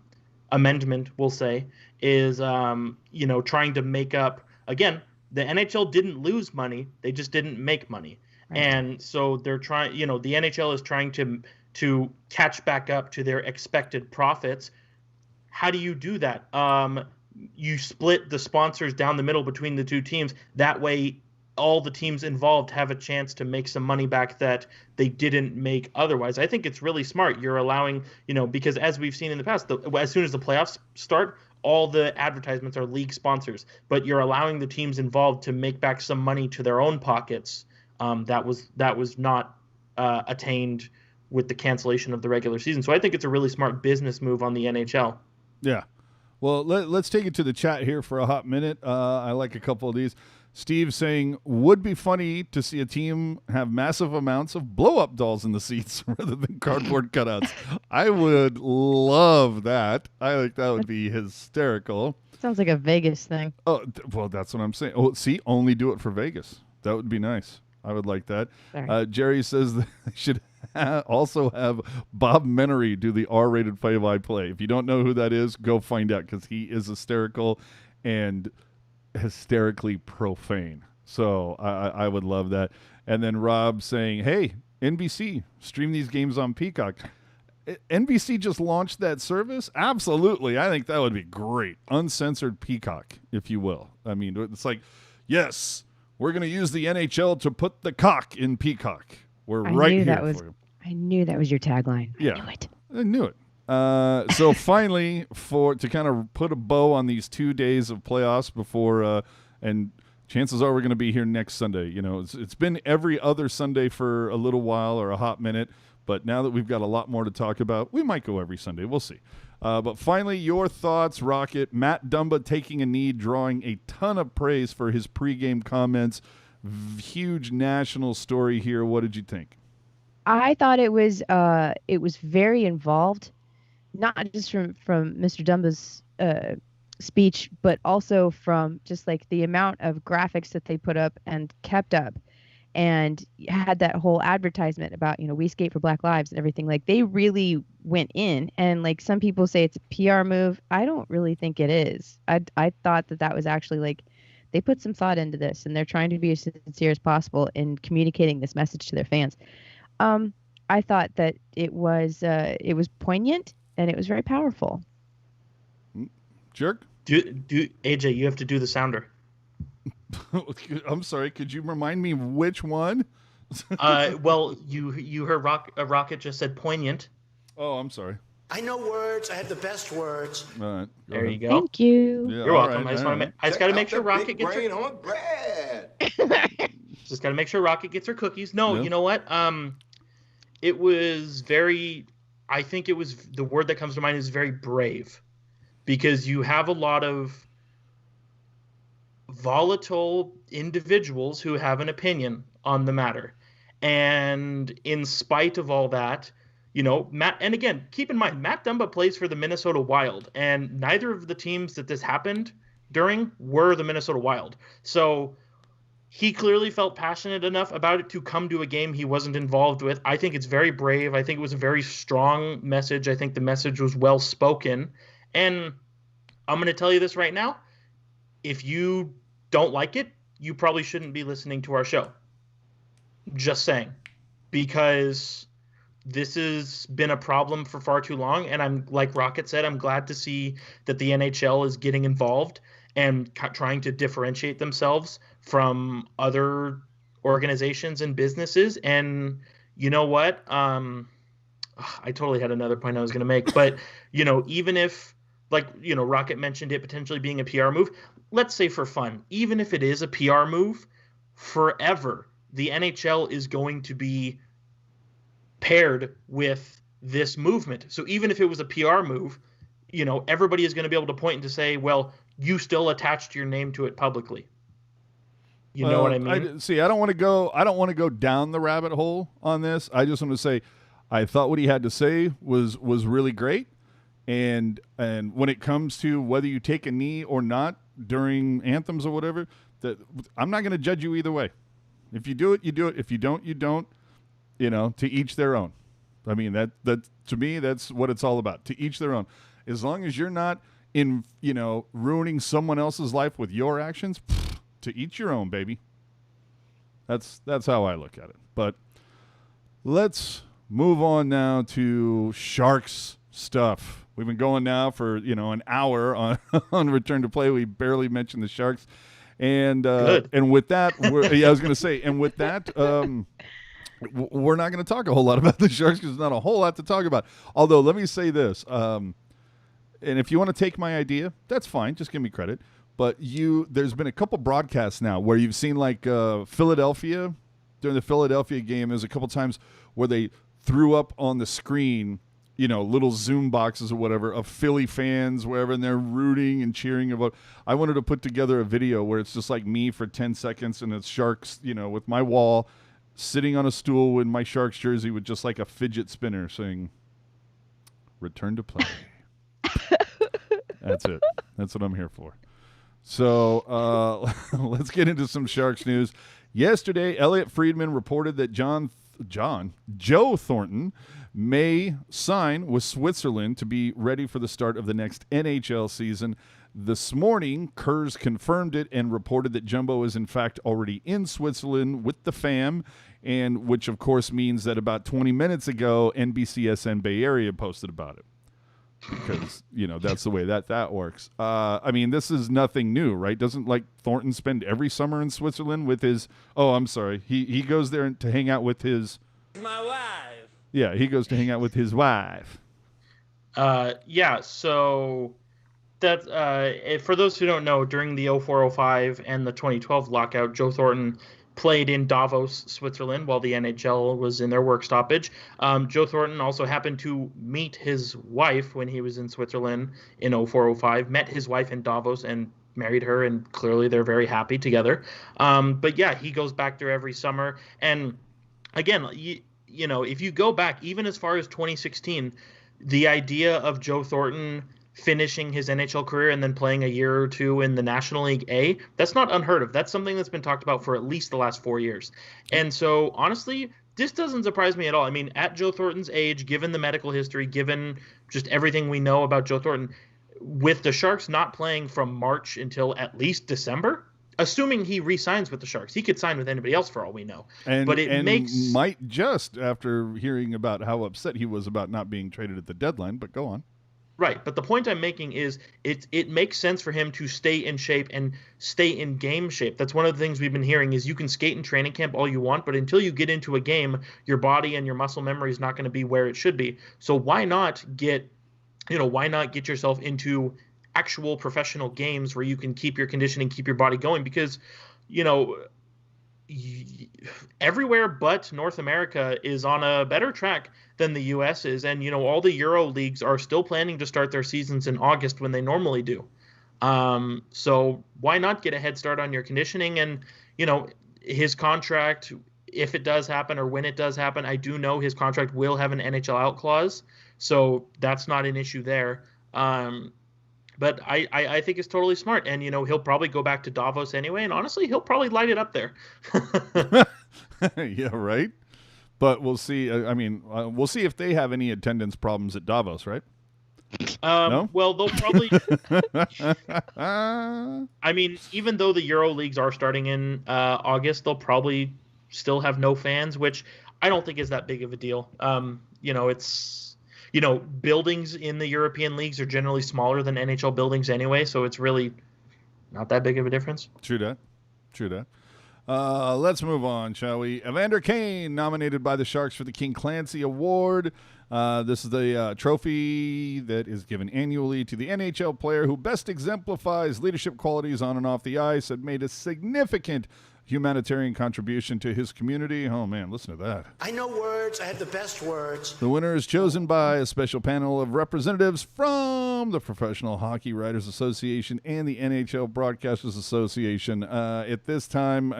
amendment, we'll say, is trying to make up. Again, the NHL didn't lose money; they just didn't make money, right. And so they're trying. The NHL is trying to catch back up to their expected profits. How do you do that? You split the sponsors down the middle between the two teams. That way, all the teams involved have a chance to make some money back that they didn't make otherwise. I think it's really smart. You're allowing, because as we've seen in the past, as soon as the playoffs start, all the advertisements are league sponsors, but you're allowing the teams involved to make back some money to their own pockets. That was not attained with the cancellation of the regular season. So I think it's a really smart business move on the NHL. Yeah. Well, let's take it to the chat here for a hot minute. I like a couple of these. Steve saying, would be funny to see a team have massive amounts of blow-up dolls in the seats rather than cardboard cutouts. I would love that. I think that would be hysterical. Sounds like a Vegas thing. Oh, well, that's what I'm saying. Oh, see, only do it for Vegas. That would be nice. I would like that. Jerry says that they should also have Bob Menery do the R-rated play-by-play. If you don't know who that is, go find out, because he is hysterical and hysterically profane. So I would love that. And then Rob saying, hey, NBC, stream these games on Peacock. NBC just launched that service? Absolutely. I think that would be great. Uncensored Peacock, if you will. I mean, it's like, yes, we're going to use the NHL to put the cock in Peacock. We're right here for you. I knew that was your tagline. Yeah, I knew it. So finally, to kind of put a bow on these 2 days of playoffs before, and chances are we're going to be here next Sunday. It's been every other Sunday for a little while or a hot minute, but now that we've got a lot more to talk about, we might go every Sunday. We'll see. But finally, your thoughts, Rocket. Matt Dumba taking a knee, drawing a ton of praise for his pregame comments. Huge national story here. What did you think? I thought it was very involved, not just from Mr. Dumba's speech, but also from just like the amount of graphics that they put up and kept up, and had that whole advertisement about, we skate for Black Lives and everything. Like, they really went in, and like some people say it's a PR move. I don't really think it is. I thought that was actually like they put some thought into this, and they're trying to be as sincere as possible in communicating this message to their fans. I thought that it was poignant, and it was very powerful. Jerk? Do AJ, you have to do the sounder. I'm sorry, could you remind me which one? Well, you heard Rocket just said poignant. Oh, I'm sorry. I know words. I have the best words. All right, there ahead. you go. Thank you. Yeah, You're welcome. right, I just got to make sure Rocket gets her. on bread. Just got to make sure Rocket gets her cookies. No, Yeah. You know what? It was very. I think it was the word that comes to mind is very brave, because you have a lot of volatile individuals who have an opinion on the matter, and in spite of all that, Matt. And again, keep in mind, Matt Dumba plays for the Minnesota Wild, and neither of the teams that this happened during were the Minnesota Wild. So he clearly felt passionate enough about it to come to a game he wasn't involved with. I think it's very brave. I think it was a very strong message. I think the message was well spoken. And I'm going to tell you this right now. If you don't like it, you probably shouldn't be listening to our show. Just saying. Because this has been a problem for far too long. And I'm, like Rocket said, I'm glad to see that the NHL is getting involved and trying to differentiate themselves from other organizations and businesses. And you know what? I totally had another point I was going to make. But, even if, like, Rocket mentioned it potentially being a PR move, let's say for fun, even if it is a PR move, forever, the NHL is going to be paired with this movement. So even if it was a PR move, everybody is going to be able to point to say, well, you still attached your name to it publicly. You know what I mean? I don't want to go down the rabbit hole on this. I just want to say, I thought what he had to say was really great. And when it comes to whether you take a knee or not during anthems or whatever, that I'm not going to judge you either way. If you do it, you do it. If you don't, you don't. To each their own. I mean, that to me, that's what it's all about. To each their own. As long as you're not ruining someone else's life with your actions, to each your own, baby. That's how I look at it. But let's move on now to Sharks stuff. We've been going now for an hour on Return to Play. We barely mentioned the Sharks, and with that, I was going to say, and with that, we're not going to talk a whole lot about the Sharks because there's not a whole lot to talk about. Although, let me say this. And if you want to take my idea, that's fine. Just give me credit. But there's been a couple broadcasts now where you've seen like Philadelphia, during the Philadelphia game, there's a couple times where they threw up on the screen, little Zoom boxes or whatever of Philly fans, wherever, and they're rooting and cheering about. I wanted to put together a video where it's just like me for 10 seconds and it's Sharks, with my wall, sitting on a stool in my Sharks jersey with just like a fidget spinner saying, "Return to Play." That's it. That's what I'm here for. So let's get into some Sharks news. Yesterday, Elliot Friedman reported that Joe Thornton may sign with Switzerland to be ready for the start of the next NHL season. This morning, Kurz confirmed it and reported that Jumbo is in fact already in Switzerland with the fam, and which of course means that about 20 minutes ago, NBCSN Bay Area posted about it. Because, that's the way that works. I mean, this is nothing new, right? Doesn't Thornton spend every summer in Switzerland with his, he goes there to hang out with his. My wife. Yeah, he goes to hang out with his wife. So that, for those who don't know, during the 04-05 and the 2012 lockout, Joe Thornton played in Davos, Switzerland, while the NHL was in their work stoppage. Joe Thornton also happened to meet his wife when he was in Switzerland in 04-05, met his wife in Davos and married her, and clearly they're very happy together. But yeah, he goes back there every summer. And again, if you go back even as far as 2016, the idea of Joe Thornton finishing his NHL career and then playing a year or two in the National League A, that's not unheard of. That's something that's been talked about for at least the last 4 years. And so, honestly, this doesn't surprise me at all. I mean, at Joe Thornton's age, given the medical history, given just everything we know about Joe Thornton, with the Sharks not playing from March until at least December, assuming he re-signs with the Sharks, he could sign with anybody else for all we know. But it might just after hearing about how upset he was about not being traded at the deadline. But go on. Right, but the point I'm making is it makes sense for him to stay in shape and stay in game shape. That's one of the things we've been hearing is you can skate in training camp all you want, but until you get into a game, your body and your muscle memory is not going to be where it should be. So why not get yourself into actual professional games where you can keep your conditioning, keep your body going? Because, everywhere but North America is on a better track than the U.S. is. And, all the Euro leagues are still planning to start their seasons in August when they normally do. So why not get a head start on your conditioning? And, his contract, if it does happen or when it does happen, I do know his contract will have an NHL out clause. So that's not an issue there. But I think it's totally smart. And, he'll probably go back to Davos anyway. And honestly, he'll probably light it up there. Yeah, right. But we'll see. We'll see if they have any attendance problems at Davos, right? No? Well, they'll probably. Even though the Euro leagues are starting in August, they'll still have no fans, which I don't think is that big of a deal. It's. Buildings in the European leagues are generally smaller than NHL buildings anyway, so it's really not that big of a difference. True that. Let's move on, shall we? Evander Kane, nominated by the Sharks for the King Clancy Award. This is the trophy that is given annually to the NHL player who best exemplifies leadership qualities on and off the ice and made a significant humanitarian contribution to his community. Oh, man, listen to that. I know words. I have the best words. The winner is chosen by a special panel of representatives from the Professional Hockey Writers Association and the NHL Broadcasters Association. At this time,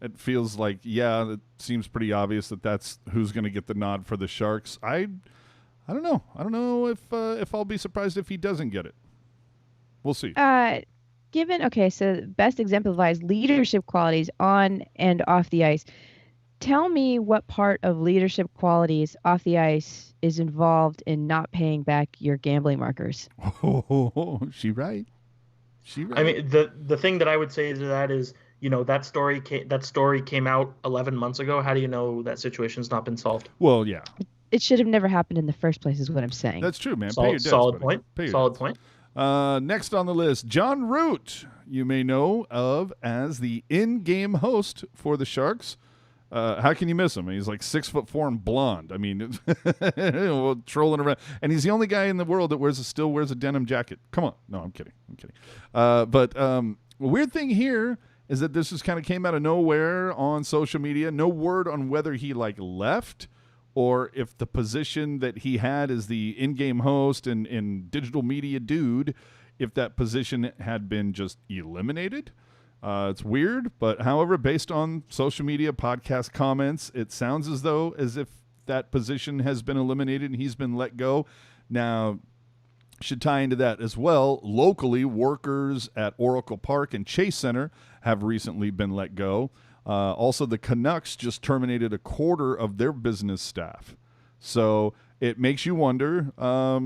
it feels like, it seems pretty obvious that that's who's going to get the nod for the Sharks. I don't know. I don't know if I'll be surprised if he doesn't get it. We'll see. So best exemplifies leadership qualities on and off the ice. Tell me what part of leadership qualities off the ice is involved in not paying back your gambling markers. Oh, she right. I mean, the thing that I would say to that is, that story came out 11 months ago. How do you know that situation's not been solved? Well, yeah. It should have never happened in the first place is what I'm saying. That's true, man. Solid point. Next on the list, Jon Root, you may know of as the in-game host for the Sharks. How can you miss him? He's like 6'4" and blonde. I mean, trolling around, and he's the only guy in the world that still wears a denim jacket. Come on, no, I'm kidding. But the weird thing here is that this just kind of came out of nowhere on social media. No word on whether he left, or if the position that he had as the in-game host and digital media dude, if that position had been just eliminated. It's weird, but however, based on social media, podcast comments, it sounds as if that position has been eliminated and he's been let go. Now, should tie into that as well. Locally, workers at Oracle Park and Chase Center have recently been let go. Also, the Canucks just terminated a quarter of their business staff. So it makes you wonder, are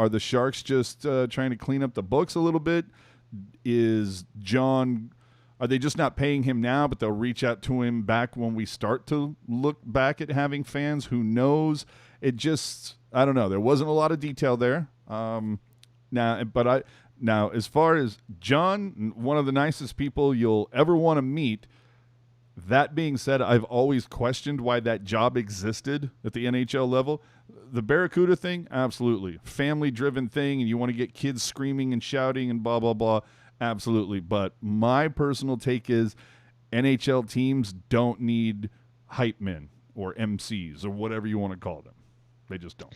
the Sharks just trying to clean up the books a little bit? Are they just not paying him now, but they'll reach out to him back when we start to look back at having fans? Who knows? I don't know. There wasn't a lot of detail there. Now, as far as John, one of the nicest people you'll ever want to meet. That being said, I've always questioned why that job existed at the NHL level. The Barracuda thing, absolutely. Family-driven thing, and you want to get kids screaming and shouting and blah, blah, blah, absolutely. But my personal take is NHL teams don't need hype men or MCs or whatever you want to call them. They just don't.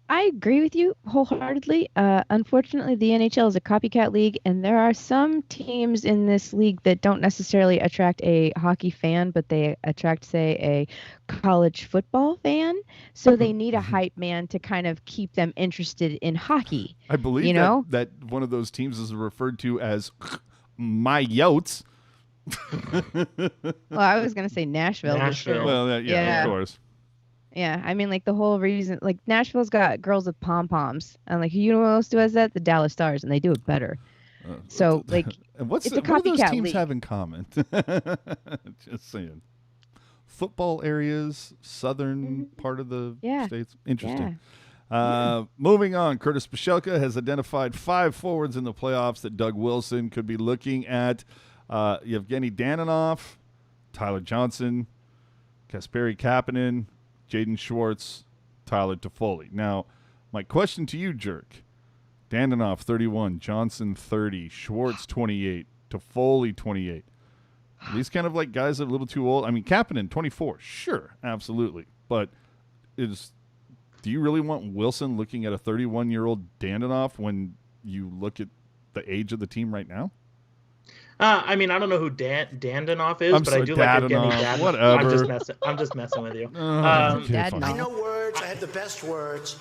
I agree with you wholeheartedly. Unfortunately, the NHL is a copycat league, and there are some teams in this league that don't necessarily attract a hockey fan, but they attract, say, a college football fan. So they need a hype man to kind of keep them interested in hockey. I believe you know? that one of those teams is referred to as my Yotes. Well, I was going to say Nashville. Nashville. Well, Yeah. of course. Yeah, I mean, like the whole reason, like Nashville's got girls with pom poms, and like you know who else does that? The Dallas Stars, and they do it better. So like, And it's a what do those copycat teams league. have in common? Just saying. Football areas, southern part of the Yeah. states. Interesting. Moving on, Curtis Pashelka has identified 5 forwards in the playoffs that Doug Wilson could be looking at. Yevgeny Danilov, Tyler Johnson, Kasperi Kapanen, Jaden Schwartz, Tyler Toffoli. Now, my question to you, Jerk. Danilov, 31, Johnson, 30, Schwartz, 28, Toffoli, 28. Are these kind of like guys that are a little too old? I mean, Kapanen, 24. Sure, absolutely. But do you really want Wilson looking at a 31-year-old Danilov when you look at the age of the team right now? I mean, I don't know who Dandanov is, but I do like Evgeny Dadonov. Whatever. I'm just messing with you. Okay, fine. Dadonov. I know words. I have the best words.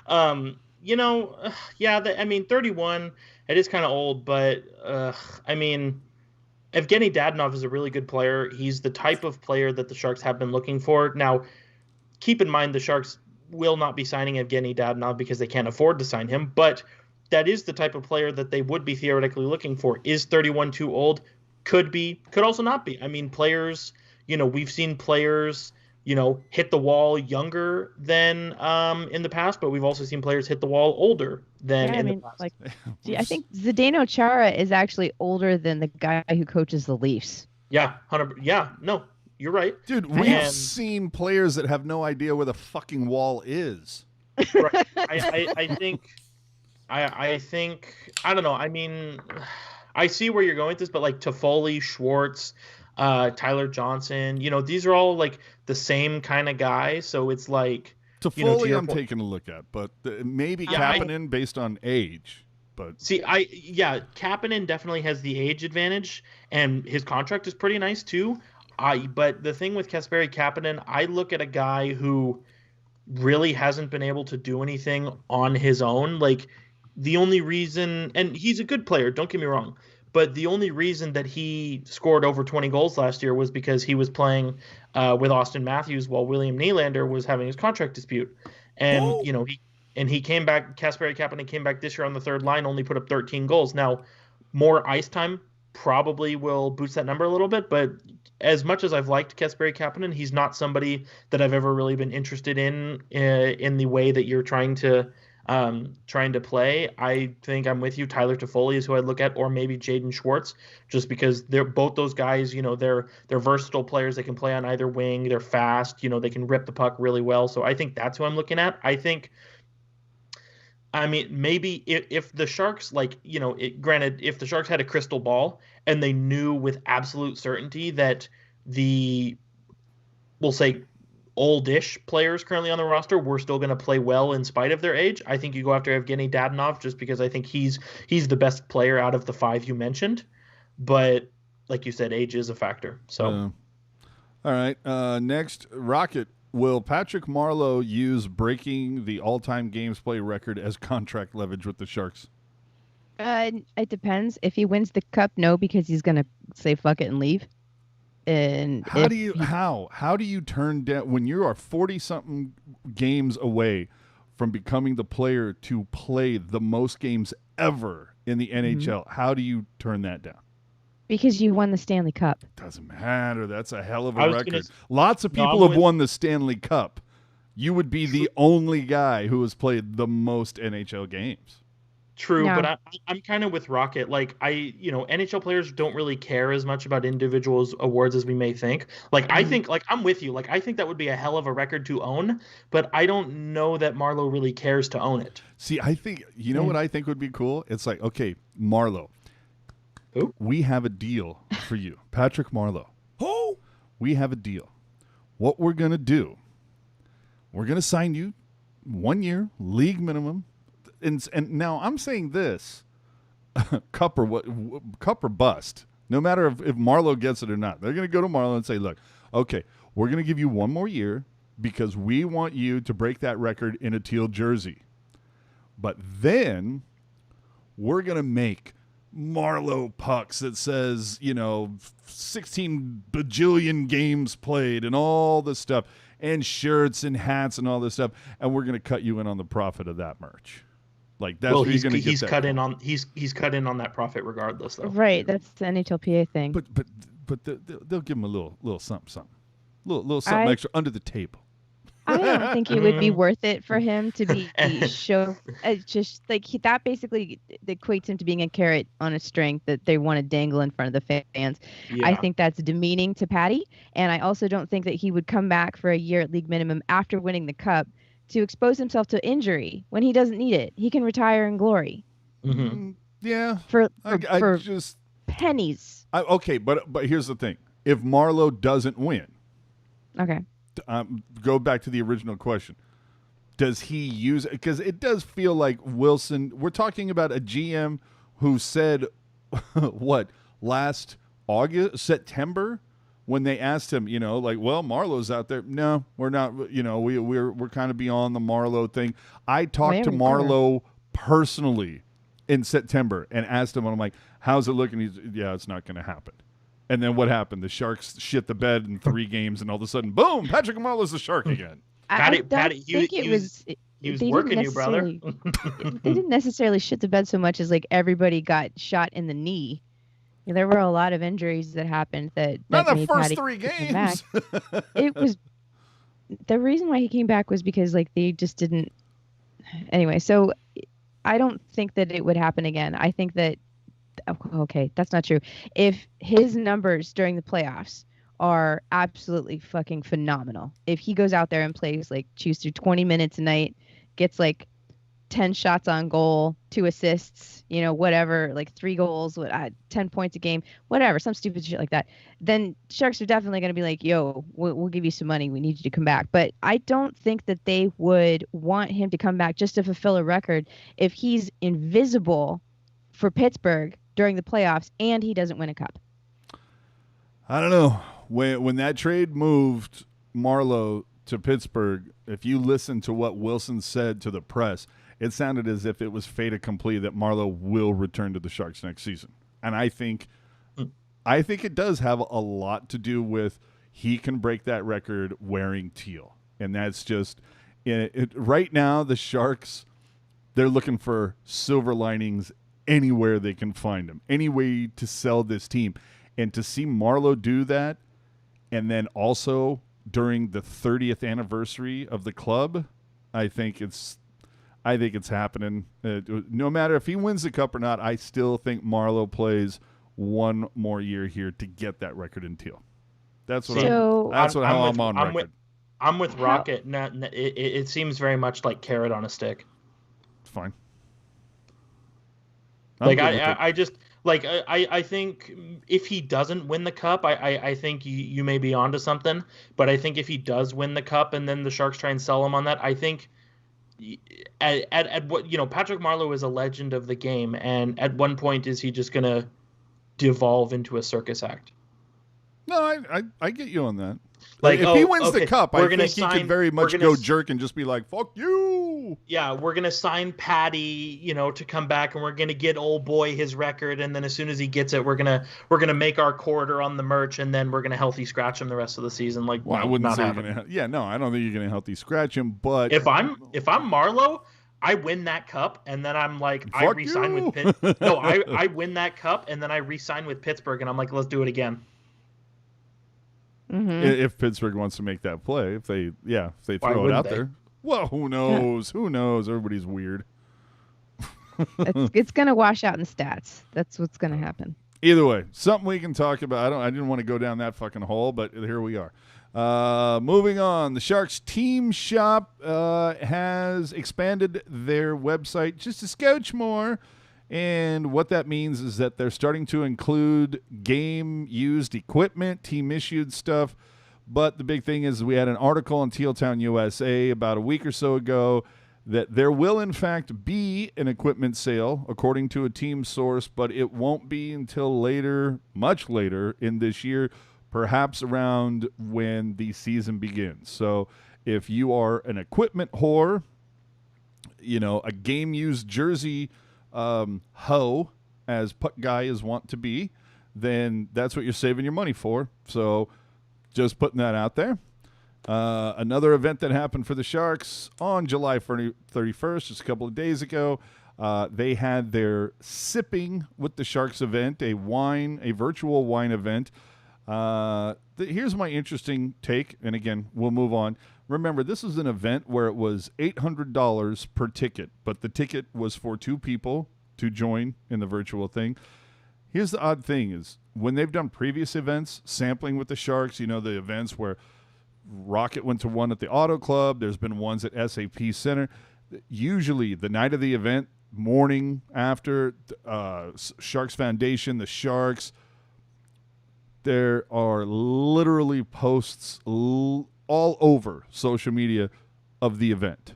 Yeah. You know, I mean, 31, it is kind of old, but I mean, Evgeny Dadonov is a really good player. He's the type of player that the Sharks have been looking for. Now, keep in mind the Sharks will not be signing Evgeny Dadonov because they can't afford to sign him, but that is the type of player that they would be theoretically looking for. Is 31 too old? Could be, could also not be. I mean, players, we've seen players, hit the wall younger than in the past, but we've also seen players hit the wall older than in the past. Like, I think Zdeno Chara is actually older than the guy who coaches the Leafs. Yeah, 100. Yeah, no, you're right. Dude, we've seen players that have no idea where the fucking wall is. Right. I think I don't know. I mean, I see where you're going with this, but like Toffoli, Schwartz, Tyler Johnson, these are all like the same kind of guy. So it's like Toffoli, I'm taking a look at, but maybe Kapanen based on age. But see, Kapanen definitely has the age advantage, and his contract is pretty nice too. But the thing with Kasperi Kapanen, I look at a guy who really hasn't been able to do anything on his own. Like the only reason, and he's a good player, don't get me wrong, but the only reason that he scored over 20 goals last year was because he was playing with Austin Matthews while William Nylander was having his contract dispute. And, he came back, Kasperi Kapanen came back this year on the third line, only put up 13 goals. Now, more ice time probably will boost that number a little bit, but as much as I've liked Kasperi Kapanen, he's not somebody that I've ever really been interested in the way that you're trying to play. I think I'm with you. Tyler Toffoli is who I look at, or maybe Jaden Schwartz, just because they're both those guys. They're versatile players. They can play on either wing. They're fast. They can rip the puck really well. So I think that's who I'm looking at. I mean, maybe if the Sharks, granted, if the Sharks had a crystal ball and they knew with absolute certainty that we'll say, oldish players currently on the roster were still going to play well in spite of their age, I think you go after Evgeny Dadonov just because I think he's the best player out of the 5 you mentioned. But like you said, age is a factor. So, all right. Next, Rocket. Will Patrick Marlow use breaking the all-time games play record as contract leverage with the Sharks? It depends. If he wins the cup, no, because he's gonna say fuck it and leave. And how do you turn down when you are 40-something games away from becoming the player to play the most games ever in the NHL? How do you turn that down? Because you won the Stanley Cup. Doesn't matter. That's a hell of a record. Lots of people have won the Stanley Cup. You would be the only guy who has played the most NHL games. True, but I'm kind of with Rocket. Like NHL players don't really care as much about individuals awards as we may think. Like I think, I'm with you. Like I think that would be a hell of a record to own, but I don't know that Marlow really cares to own it. See, I think what I think would be cool. It's like, okay, Marlow. Who? We have a deal for you, Patrick Marlow. Who? We have a deal. What we're gonna do? We're gonna sign you 1 year, league minimum. And now I'm saying this, cup or bust. No matter if Marlow gets it or not, they're going to go to Marlow and say, look, okay, we're going to give you 1 more year because we want you to break that record in a teal jersey. But then we're going to make Marlow pucks that says, 16 bajillion games played and all this stuff, and shirts and hats and all this stuff, and we're going to cut you in on the profit of that merch. Like that's where you're going to get that. He's cut in on that profit regardless, though. Right, that's the NHLPA thing. But they'll give him a little something, little something extra under the table. I don't think it would be worth it for him to be just like that. Basically, equates him to being a carrot on a string that they want to dangle in front of the fans. Yeah. I think that's demeaning to Patty, and I also don't think that he would come back for a year at league minimum after winning the cup to expose himself to injury when he doesn't need it. He can retire in glory. Mm-hmm. Yeah, for just pennies. Okay, but here's the thing: if Marlow doesn't win, okay. Go back to the original question. Does he use it? Because it does feel like Wilson. We're talking about a GM who said, what, last September, when they asked him, well, Marlow's out there. No, we're not. We're kind of beyond the Marlow thing. I talked to Marlow personally in September and asked him, and I'm like, how's it looking? Yeah, it's not going to happen. And then what happened? The Sharks shit the bed in 3 games, and all of a sudden, boom! Patrick Marlow's the Shark again. Patty, he was working you, brother. They didn't necessarily shit the bed so much as like everybody got shot in the knee. There were a lot of injuries that happened that not the first Patty 3 games. It was the reason why he came back was because like they just didn't. Anyway, so I don't think that it would happen again. I think that. Okay, that's not true. If his numbers during the playoffs are absolutely fucking phenomenal, if he goes out there and plays like chews through 20 minutes a night, gets like 10 shots on goal, 2 assists, whatever, like 3 goals, 10 points a game, whatever, some stupid shit like that, then Sharks are definitely going to be like, yo, we'll give you some money. We need you to come back. But I don't think that they would want him to come back just to fulfill a record if he's invisible for Pittsburgh during the playoffs and he doesn't win a cup. I don't know. When that trade moved Marlow to Pittsburgh, if you listen to what Wilson said to the press, it sounded as if it was fait accompli that Marlow will return to the Sharks next season. And I think it does have a lot to do with he can break that record wearing teal. And that's just right now the Sharks, they're looking for silver linings anywhere they can find them, any way to sell this team. And to see Marlow do that, and then also during the 30th anniversary of the club, I think it's happening. No matter if he wins the cup or not, I still think Marlow plays 1 more year here to get that record in teal. That's what I'm on record. I'm with Rocket. It seems very much like carrot on a stick. It's fine. I think if he doesn't win the cup, I think you may be onto something. But I think if he does win the cup and then the Sharks try and sell him on that, I think at what Patrick Marlow is a legend of the game, and at one point is he just gonna devolve into a circus act? No, I get you on that. Like if he wins the cup, I think he could very much go jerk and just be like, "Fuck you." Yeah, we're gonna sign Patty, to come back, and we're gonna get old boy his record, and then as soon as he gets it, we're gonna make our quarter on the merch, and then we're gonna healthy scratch him the rest of the season. Like, well, I wouldn't say you're gonna. Yeah, no, I don't think you're gonna healthy scratch him. But if I'm Marlow, I win that cup, and then I'm like, I re-sign with Pitt. No, I win that cup, and then I re-sign with Pittsburgh, and I'm like, let's do it again. Mm-hmm. If Pittsburgh wants to make that play, if they throw it out there. Well, who knows? Yeah. Who knows? Everybody's weird. It's going to wash out in stats. That's what's going to happen. Either way, something we can talk about. I didn't want to go down that fucking hole, but here we are. Moving on, the Sharks team shop has expanded their website just a scotch more. And what that means is that they're starting to include game-used equipment, team-issued stuff, But the big thing is we had an article on Teal Town USA about a week or so ago that there will, in fact, be an equipment sale, according to a team source, but it won't be until later, much later in this year, perhaps around when the season begins. So if you are an equipment whore, a game-used jersey hoe, as Puck Guy is wont to be, then that's what you're saving your money for. So just putting that out there. Another event that happened for the Sharks on July 31st, just a couple of days ago, they had their Sipping with the Sharks event, a virtual wine event. Here's my interesting take, and again, we'll move on. Remember, this is an event where it was $800 per ticket, but the ticket was for 2 people to join in the virtual thing. Here's the odd thing is when they've done previous events, sampling with the Sharks, the events where Rocket went to one at the Auto Club. There's been ones at SAP Center. Usually the night of the event, morning after, Sharks Foundation, the Sharks, there are literally posts all over social media of the event.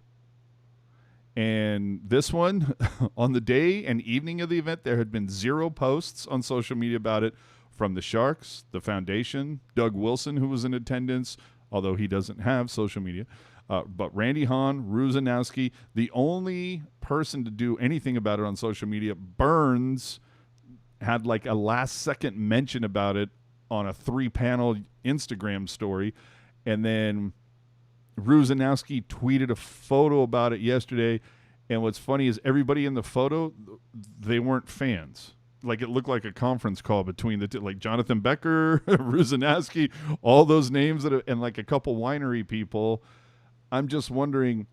And this one, on the day and evening of the event, there had been 0 posts on social media about it from the Sharks, the Foundation, Doug Wilson, who was in attendance, although he doesn't have social media. But Randy Hahn, Ruzanowski, the only person to do anything about it on social media, Burns, had like a last-second mention about it on a 3-panel Instagram story. And then Ruzanowski tweeted a photo about it yesterday. And what's funny is everybody in the photo, they weren't fans. Like it looked like a conference call between the two, like Jonathan Becker, Ruzanowski, all those names and like a couple winery people. I'm just wondering,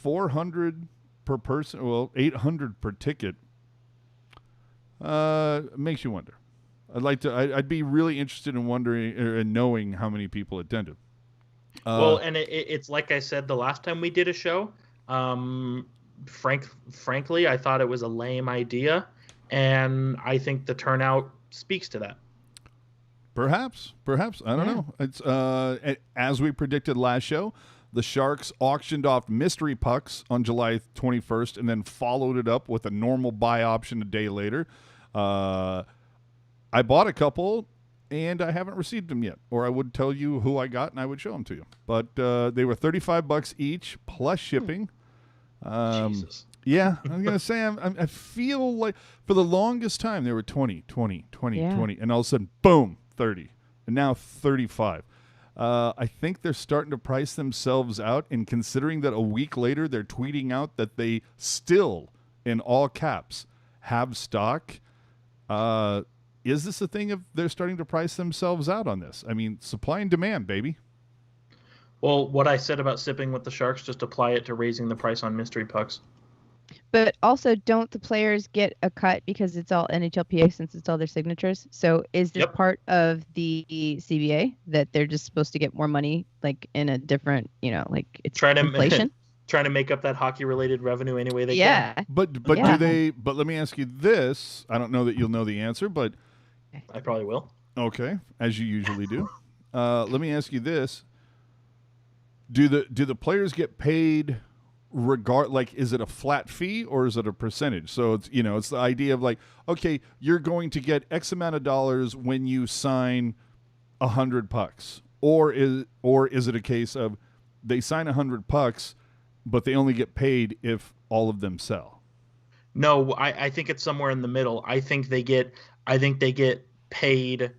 $400 per person, well, $800 per ticket, makes you wonder. I'd be really interested in wondering or in knowing how many people attended. Well, and it's like I said the last time we did a show. Frankly, I thought it was a lame idea. And I think the turnout speaks to that. Perhaps. I don't know. It's as we predicted last show, the Sharks auctioned off mystery pucks on July 21st and then followed it up with a normal buy option a day later. I bought a couple, and I haven't received them yet. Or I would tell you who I got, and I would show them to you. But they were $35 each, plus shipping. Jesus. Yeah, I'm going to say I feel like for the longest time they were 20, and all of a sudden, boom, 30, and now 35. I think they're starting to price themselves out, and considering that a week later they're tweeting out that they still, in all caps, have stock, is this a thing of they're starting to price themselves out on this? I mean, supply and demand, baby. Well, what I said about sipping with the Sharks, just apply it to raising the price on mystery pucks. But also, don't the players get a cut because it's all NHLPA since it's all their signatures? So is this part of the CBA that they're just supposed to get more money, like in a different, like it's inflation? Trying to make up that hockey-related revenue any way they can. But do they? But let me ask you this. I don't know that you'll know the answer, but I probably will. Okay, as you usually do. Let me ask you this. Do the players get paid is it a flat fee or is it a percentage? So it's it's the idea of like, okay, you're going to get X amount of dollars when you sign 100 pucks, or is it a case of they sign 100 pucks, but they only get paid if all of them sell? No, I think it's somewhere in the middle. I think they get paid.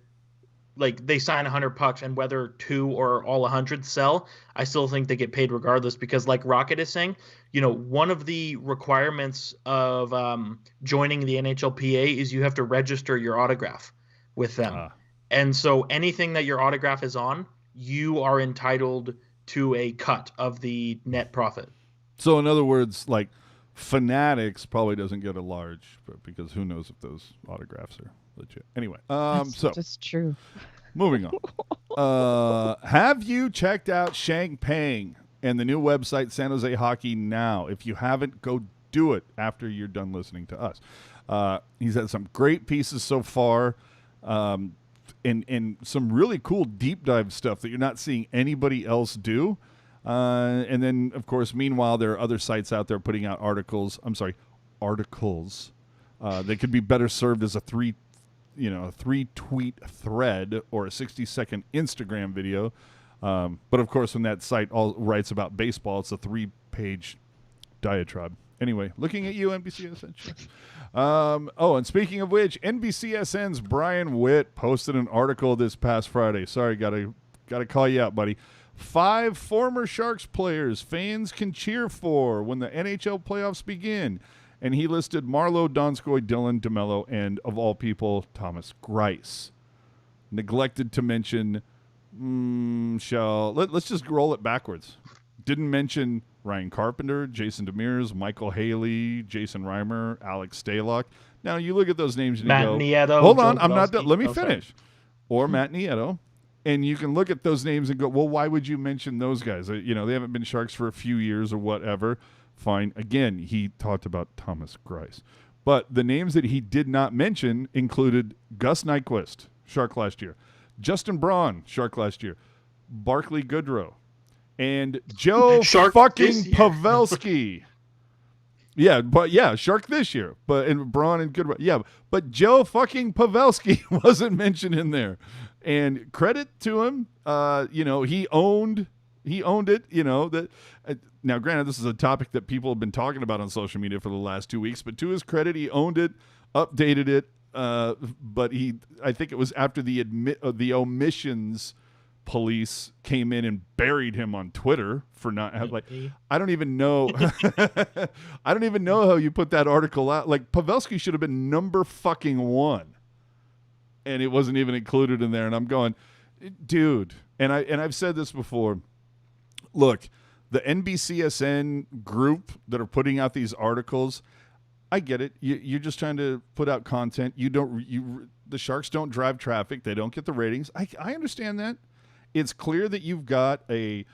Like they sign 100 pucks, and whether 2 or all 100 sell, I still think they get paid regardless. Because, like Rocket is saying, one of the requirements of joining the NHLPA is you have to register your autograph with them, and so anything that your autograph is on, you are entitled to a cut of the net profit. So, in other words, like Fanatics probably doesn't get a large, because who knows if those autographs are legit. Anyway, that's true. Moving on. Have you checked out Shang Pang and the new website San Jose Hockey Now? If you haven't, go do it after you're done listening to us. He's had some great pieces so far. and some really cool deep dive stuff that you're not seeing anybody else do. And then, of course, meanwhile, there are other sites out there putting out articles. They could be better served as a three tweet thread or a 60-second Instagram video. But of course, when that site all writes about baseball, it's a 3-page diatribe. Anyway, looking at you, NBCSN. And speaking of which, NBCSN's Brian Witt posted an article this past Friday. Sorry, gotta call you out, buddy. 5 former Sharks players fans can cheer for when the NHL playoffs begin. And he listed Marlow, Donskoy, Dylan, DeMello, and, of all people, Thomas Greiss. Neglected to mention, let's just roll it backwards. Didn't mention Ryan Carpenter, Jason Demers, Michael Haley, Jason Reimer, Alex Stalock. Now, you look at those names and Matt you go, Nieto, hold Joe on, I'm not Pavelski. done. Let me Oh, sorry. finish. Or Matt Nieto. And you can look at those names and go, well, why would you mention those guys? They haven't been Sharks for a few years or whatever. Fine. Again, he talked about Thomas Greiss. But the names that he did not mention included Gus Nyquist, Shark last year, Justin Braun, Shark last year, Barclay Goodrow, and Joe Shark fucking this year. Pavelski. Shark this year, and Braun and Goodrow. Yeah, but Joe fucking Pavelski wasn't mentioned in there. And credit to him, he owned it. Now, granted, this is a topic that people have been talking about on social media for the last 2 weeks, but to his credit, he owned it, updated it. But I think it was after the omissions police came in and buried him on Twitter for not I don't even know. I don't even know how you put that article out. Like, Pavelski should have been number fucking 1. And it wasn't even included in there. And I'm going, dude. And I've said this before. Look, the NBCSN group that are putting out these articles, I get it. You're just trying to put out content. The Sharks don't drive traffic. They don't get the ratings. I understand that. It's clear that you've got a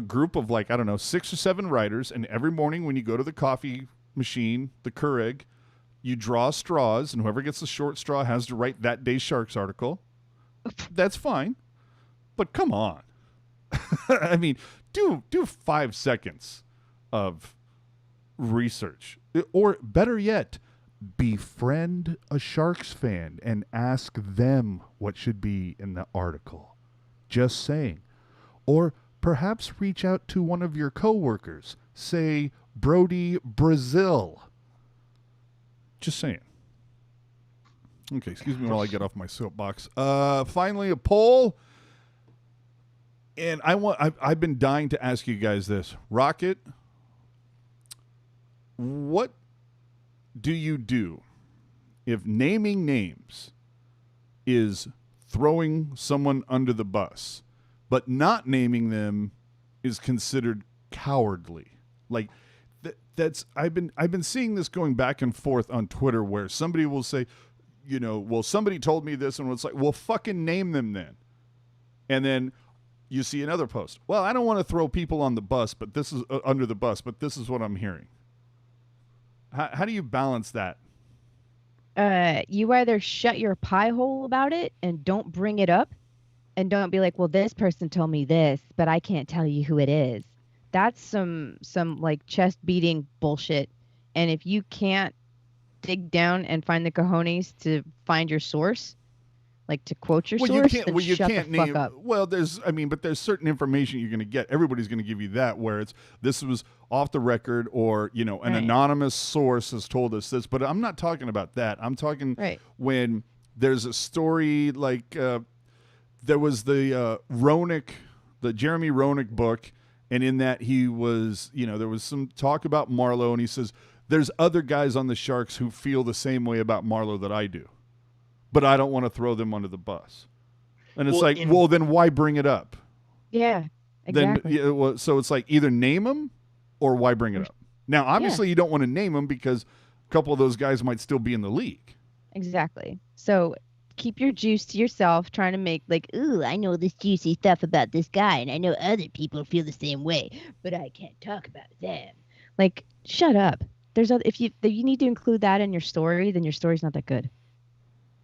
group of 6 or 7 writers, and every morning when you go to the coffee machine, the Keurig, you draw straws, and whoever gets the short straw has to write that day's Sharks article. That's fine. But come on. I mean, do 5 seconds of research. Or better yet, befriend a Sharks fan and ask them what should be in the article. Just saying. Or perhaps reach out to one of your coworkers. Say, Brody Brazil. Just saying. Okay, excuse me while I get off my soapbox. Finally, a poll. And I've been dying to ask you guys this. Rocket, what do you do if naming names is throwing someone under the bus, but not naming them is considered cowardly? Like, I've been seeing this going back and forth on Twitter where somebody will say, somebody told me this, and it's like, well, fucking name them then. And then you see another post. Well, I don't want to throw people on the bus, but this is under the bus, but this is what I'm hearing. How do you balance that? You either shut your pie hole about it and don't bring it up, and don't be like, well, this person told me this, but I can't tell you who it is. That's some like chest beating bullshit. And if you can't dig down and find the cojones to find your source, like to quote your source, then shut the fuck up. Well, but there's certain information you're going to get. Everybody's going to give you that, where this was off the record, or an anonymous source has told us this. But I'm not talking about that. I'm talking when there's a story like there was the Jeremy Roenick book. And in that he was, there was some talk about Marlow, and he says, there's other guys on the Sharks who feel the same way about Marlow that I do, but I don't want to throw them under the bus. And it's then why bring it up? Yeah, exactly. Then, so it's like either name them or why bring it up? Now, obviously you don't want to name them because a couple of those guys might still be in the league. Exactly. So keep your juice to yourself, trying to make ooh, I know this juicy stuff about this guy, and I know other people feel the same way, but I can't talk about them. Shut up. If you need to include that in your story, then your story's not that good.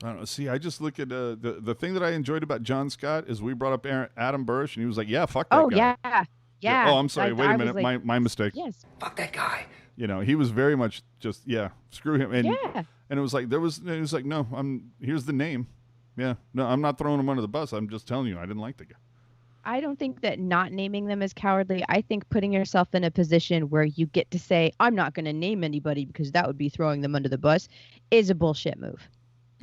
I don't know. See, I just look at the thing that I enjoyed about John Scott is we brought up Adam Burrish, and he was like, "Yeah, fuck that guy." Yeah. Oh, I'm sorry. Like, Wait a I was minute. like, my mistake. Yes. Fuck that guy. You know, he was very much just screw him. And Yeah. and it was like it was like, no, here's the name. Yeah, no, I'm not throwing him under the bus. I'm just telling you, I didn't like the guy. I don't think that not naming them is cowardly. I think putting yourself in a position where you get to say, I'm not going to name anybody because that would be throwing them under the bus is a bullshit move.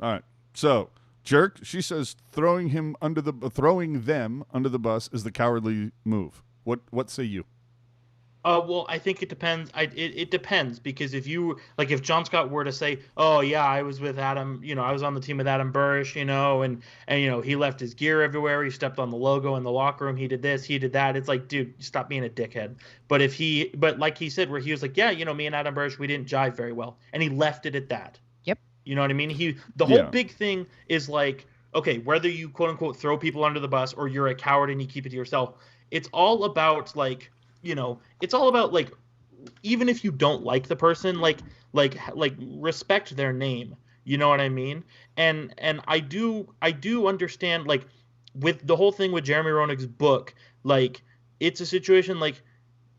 All right. So, Jerk, she says throwing them under the bus is the cowardly move. What say you? Well, I think it depends. It depends, because if John Scott were to say, "Oh yeah, I was with Adam, I was on the team with Adam Burrish, and he left his gear everywhere, he stepped on the logo in the locker room, he did this, he did that," it's like, dude, stop being a dickhead. But like he said, where he was like, "Yeah, me and Adam Burrish, we didn't jive very well," and he left it at that. Yep. You know what I mean? The whole big thing is like, okay, whether you quote unquote throw people under the bus or you're a coward and you keep it to yourself, it's all about like. It's all about like, even if you don't like the person, like respect their name. You know what I mean? And I do understand, like, with the whole thing with Jeremy Roenick's book, like, it's a situation like,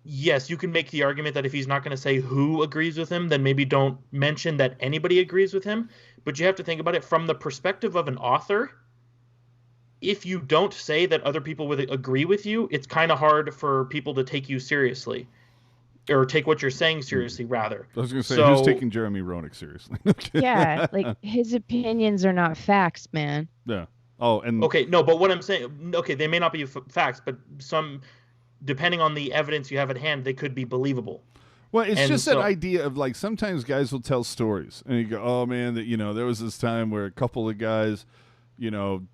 yes, you can make the argument that if he's not going to say who agrees with him, then maybe don't mention that anybody agrees with him. But you have to think about it from the perspective of an author. If you don't say that other people would agree with you, it's kind of hard for people to take you seriously, or take what you're saying seriously, rather. I was going to say, who's taking Jeremy Roenick seriously? Yeah, like, his opinions are not facts, man. Yeah. Oh, and okay, no, but what I'm saying, okay, they may not be facts, but depending on the evidence you have at hand, they could be believable. Well, it's just that idea of, like, sometimes guys will tell stories, and you go, "Oh man, that there was this time where a couple of guys."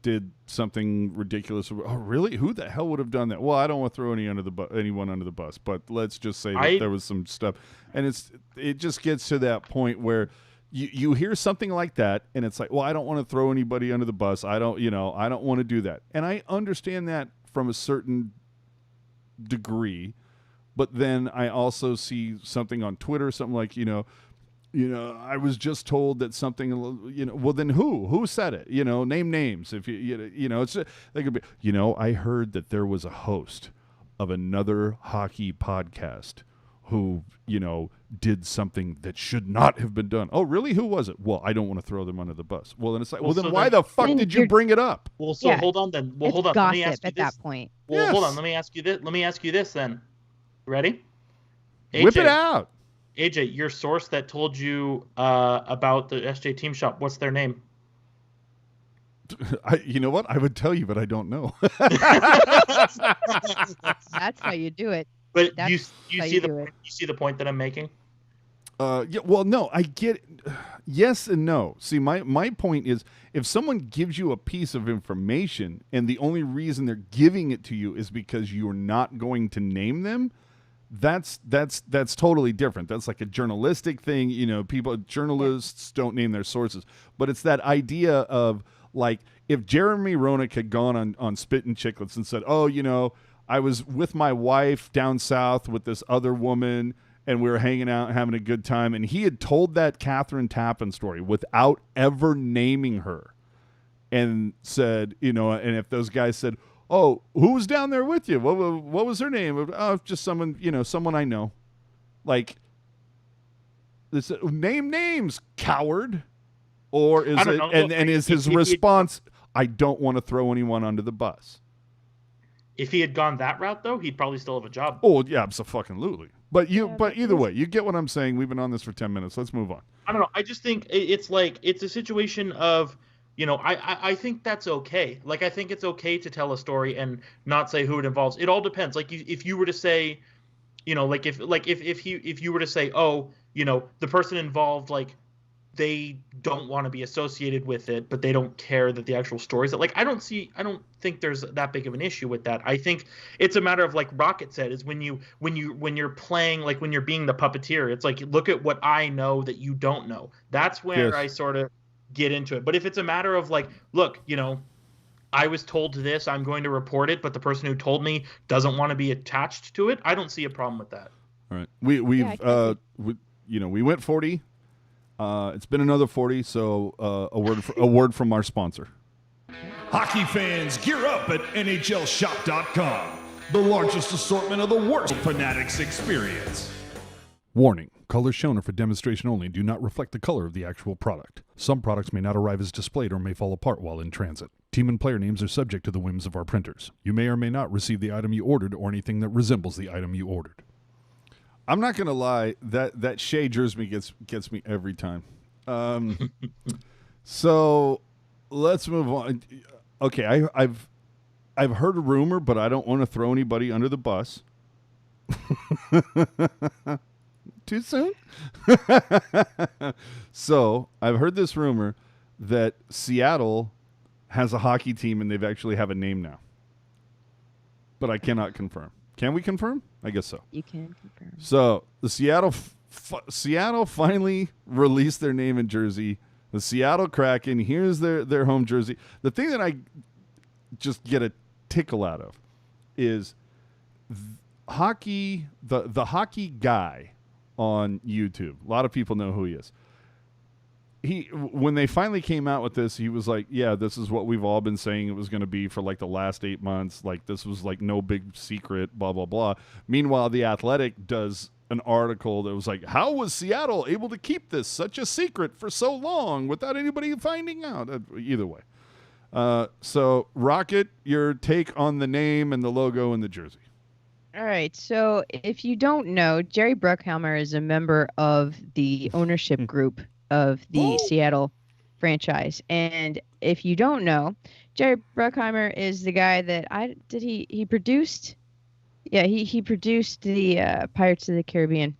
Did something ridiculous. Oh, really? Who the hell would have done that? Well, I don't want to throw anyone under the bus, but let's just say that there was some stuff. And it just gets to that point where you hear something like that, and it's like, well, I don't want to throw anybody under the bus. I don't want to do that. And I understand that from a certain degree, but then I also see something on Twitter, something like, I was just told that something, well, then who said it? Name names. If it's, they could be, I heard that there was a host of another hockey podcast who, did something that should not have been done. Oh, really? Who was it? Well, I don't want to throw them under the bus. Well, then it's like, then why the fuck did you bring it up? Well, so hold on then. Well, hold on. Gossip Let me ask you at that point. Well, hold on. Let me ask you this then. Ready? AJ, whip it out. AJ, your source that told you about the SJ Team Shop, what's their name? You know what? I would tell you, but I don't know. That's how you do it. But you see the point that I'm making? Yeah. Well, no, I get it. Yes and no. See, my point is, if someone gives you a piece of information and the only reason they're giving it to you is because you're not going to name them, that's totally different. That's like a journalistic thing. Journalists don't name their sources, but it's that idea of, like, if Jeremy Roenick had gone on Spittin' Chicklets and said, "Oh, I was with my wife down south with this other woman, and we were hanging out and having a good time," and he had told that Catherine Tappan story without ever naming her, and said, and if those guys said, "Oh, who was down there with you? What was her name?" "Oh, just someone, someone I know." Like, this, name names, coward. Or is it? And is his response, "I don't want to throw anyone under the bus"? If he had gone that route, though, he'd probably still have a job. Oh yeah, absolutely. But either way, you get what I'm saying. We've been on this for 10 minutes. Let's move on. I don't know. I just think it's like, it's a situation of, I think that's okay. Like, I think it's okay to tell a story and not say who it involves. It all depends. Like, if you were to say, if you were to say, "Oh, the person involved, like, they don't want to be associated with it, but they don't care that the actual stories." Like, I don't think there's that big of an issue with that. I think it's a matter of, like Rocket said, is when you're playing, like, when you're being the puppeteer, it's like, look at what I know that you don't know. That's where Yes. I sort of get into it. But if it's a matter of, like, look, I was told this, I'm going to report it, but the person who told me doesn't want to be attached to it, I don't see a problem with that. All right. We went 40. It's been another 40, so a word from our sponsor. Hockey fans, gear up at NHLShop.com, the largest assortment of the worst Fanatics experience. Warning. Colors shown are for demonstration only and do not reflect the color of the actual product. Some products may not arrive as displayed or may fall apart while in transit. Team and player names are subject to the whims of our printers. You may or may not receive the item you ordered or anything that resembles the item you ordered. I'm not going to lie, that Shea jersey gets me every time. So let's move on. Okay, I've heard a rumor, but I don't want to throw anybody under the bus. Too soon? So I've heard this rumor that Seattle has a hockey team and they've actually have a name now. But I cannot confirm. Can we confirm? I guess so. You can confirm. So the Seattle finally released their name in jersey. The Seattle Kraken. Here's their home jersey. The thing that I just get a tickle out of is hockey. The hockey guy on YouTube. A lot of people know who he is. When they finally came out with this, he was like, yeah, this is what we've all been saying it was going to be for like the last 8 months. Like this was like no big secret, blah, blah, blah. Meanwhile, The Athletic does an article that was like, how was Seattle able to keep this such a secret for so long without anybody finding out? Either way. So Rocket, your take on the name and the logo and the jersey. All right. So if you don't know, Jerry Bruckheimer is a member of the ownership group of the Seattle franchise. And if you don't know, Jerry Bruckheimer is the guy that he produced. Yeah, he produced the Pirates of the Caribbean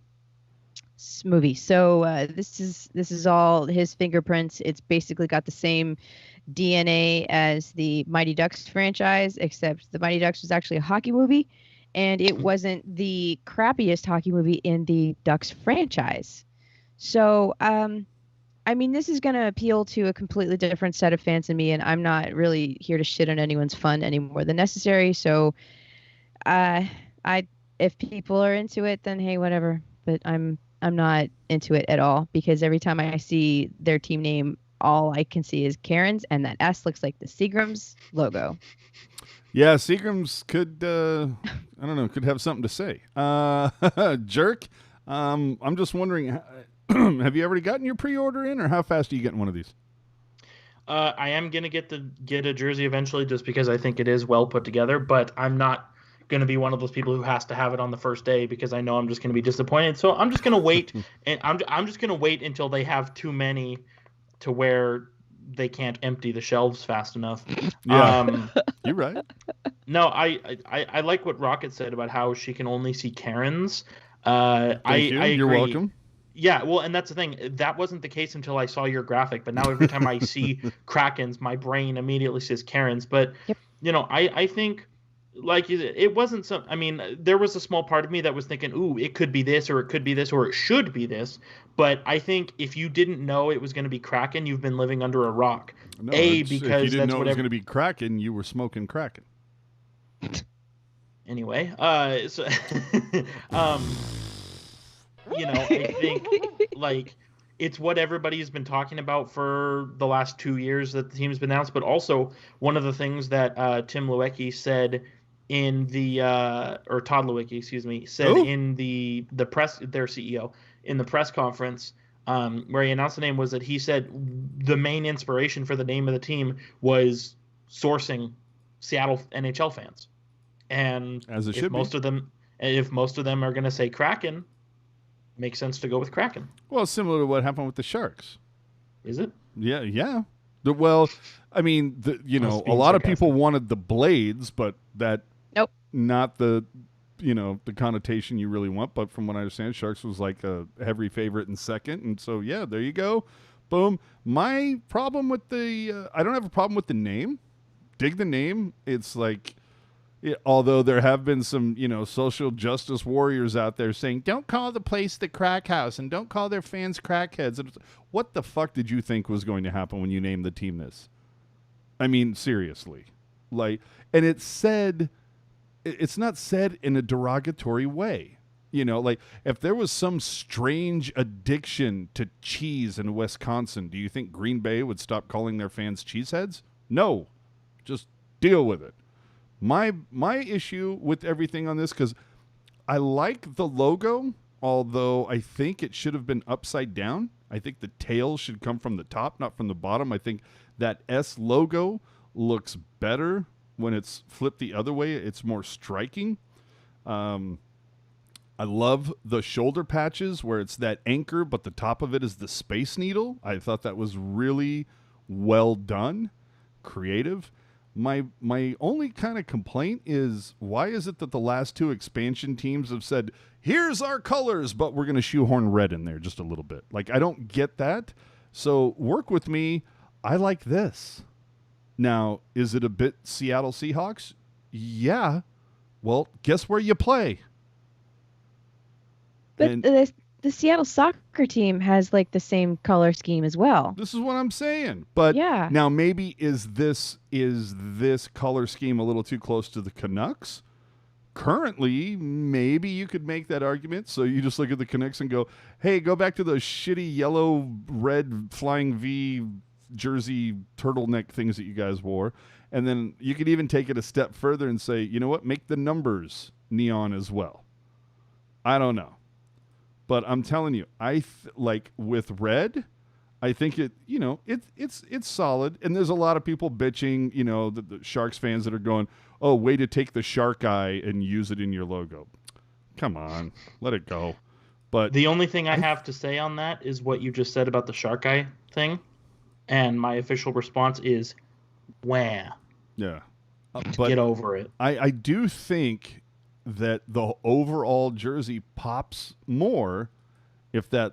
movie. So this is all his fingerprints. It's basically got the same DNA as the Mighty Ducks franchise, except the Mighty Ducks was actually a hockey movie. And it wasn't the crappiest hockey movie in the Ducks franchise. So, I mean, this is going to appeal to a completely different set of fans than me, and I'm not really here to shit on anyone's fun any more than necessary. So, if people are into it, then hey, whatever. But I'm not into it at all, because every time I see their team name, all I can see is Karen's, and that S looks like the Seagram's logo. Yeah, Seagram's could, I don't know, could have something to say. Jerk, I'm just wondering, have you already gotten your pre-order in, or how fast are you getting one of these? I am going to get a jersey eventually, just because I think it is well put together, but I'm not going to be one of those people who has to have it on the first day, because I know I'm just going to be disappointed. So I'm just going to wait, and I'm just going to wait until they have too many to where they can't empty the shelves fast enough. Yeah, you're right. No, I like what Rocket said about how she can only see Karen's. Thank you. You're welcome. Yeah, well, and that's the thing. That wasn't the case until I saw your graphic. But now every time I see Kraken's, my brain immediately says Karen's. But, I think, like, it wasn't some – I mean, there was a small part of me that was thinking, ooh, it could be this, or it could be this, or it should be this. But I think if you didn't know it was going to be Kraken, you've been living under a rock. No, because if you didn't know it was going to be Kraken, you were smoking Kraken. Anyway, so, I think, like, it's what everybody's been talking about for the last 2 years that the team's been announced, but also one of the things that Tim Lewicki said in the or Todd Lewicki, excuse me, said in the press, their CEO, in the press conference where he announced the name, was that he said the main inspiration for the name of the team was sourcing Seattle NHL fans. And if most of them are going to say Kraken, makes sense to go with Kraken. Well, similar to what happened with the Sharks. Is it? Yeah. Well, I mean, a lot of people wanted the Blades, but that not the the connotation you really want. But from what I understand, Sharks was like a heavy favorite in second, and so yeah, there you go, boom. My problem with I don't have a problem with the name. Dig the name. It's like. Although there have been some, social justice warriors out there saying, don't call the place the crack house and don't call their fans crackheads. And what the fuck did you think was going to happen when you named the team this? I mean, seriously. And it's not said in a derogatory way. You know, like if there was some strange addiction to cheese in Wisconsin, do you think Green Bay would stop calling their fans cheeseheads? No, just deal with it. My issue with everything on this, because I like the logo, although I think it should have been upside down. I think the tail should come from the top, not from the bottom. I think that S logo looks better when it's flipped the other way. It's more striking. I love the shoulder patches where it's that anchor, but the top of it is the Space Needle. I thought that was really well done, creative. My only kind of complaint is, why is it that the last two expansion teams have said, here's our colors, but we're going to shoehorn red in there just a little bit? Like, I don't get that. So work with me. I like this. Now, is it a bit Seattle Seahawks? Yeah. Well, guess where you play? But the Seattle soccer team has like the same color scheme as well. This is what I'm saying. But yeah. Now maybe is this color scheme a little too close to the Canucks? Currently, maybe you could make that argument. So you just look at the Canucks and go, hey, go back to those shitty yellow, red flying V jersey turtleneck things that you guys wore. And then you could even take it a step further and say, you know what, make the numbers neon as well. I don't know. But I'm telling you, like with red, I think it's solid. And there's a lot of people bitching, the Sharks fans that are going, oh, way to take the shark eye and use it in your logo. Come on, let it go. But the only thing I have to say on that is what you just said about the shark eye thing. And my official response is, wah. Yeah. But get over it. I do think that the overall jersey pops more if the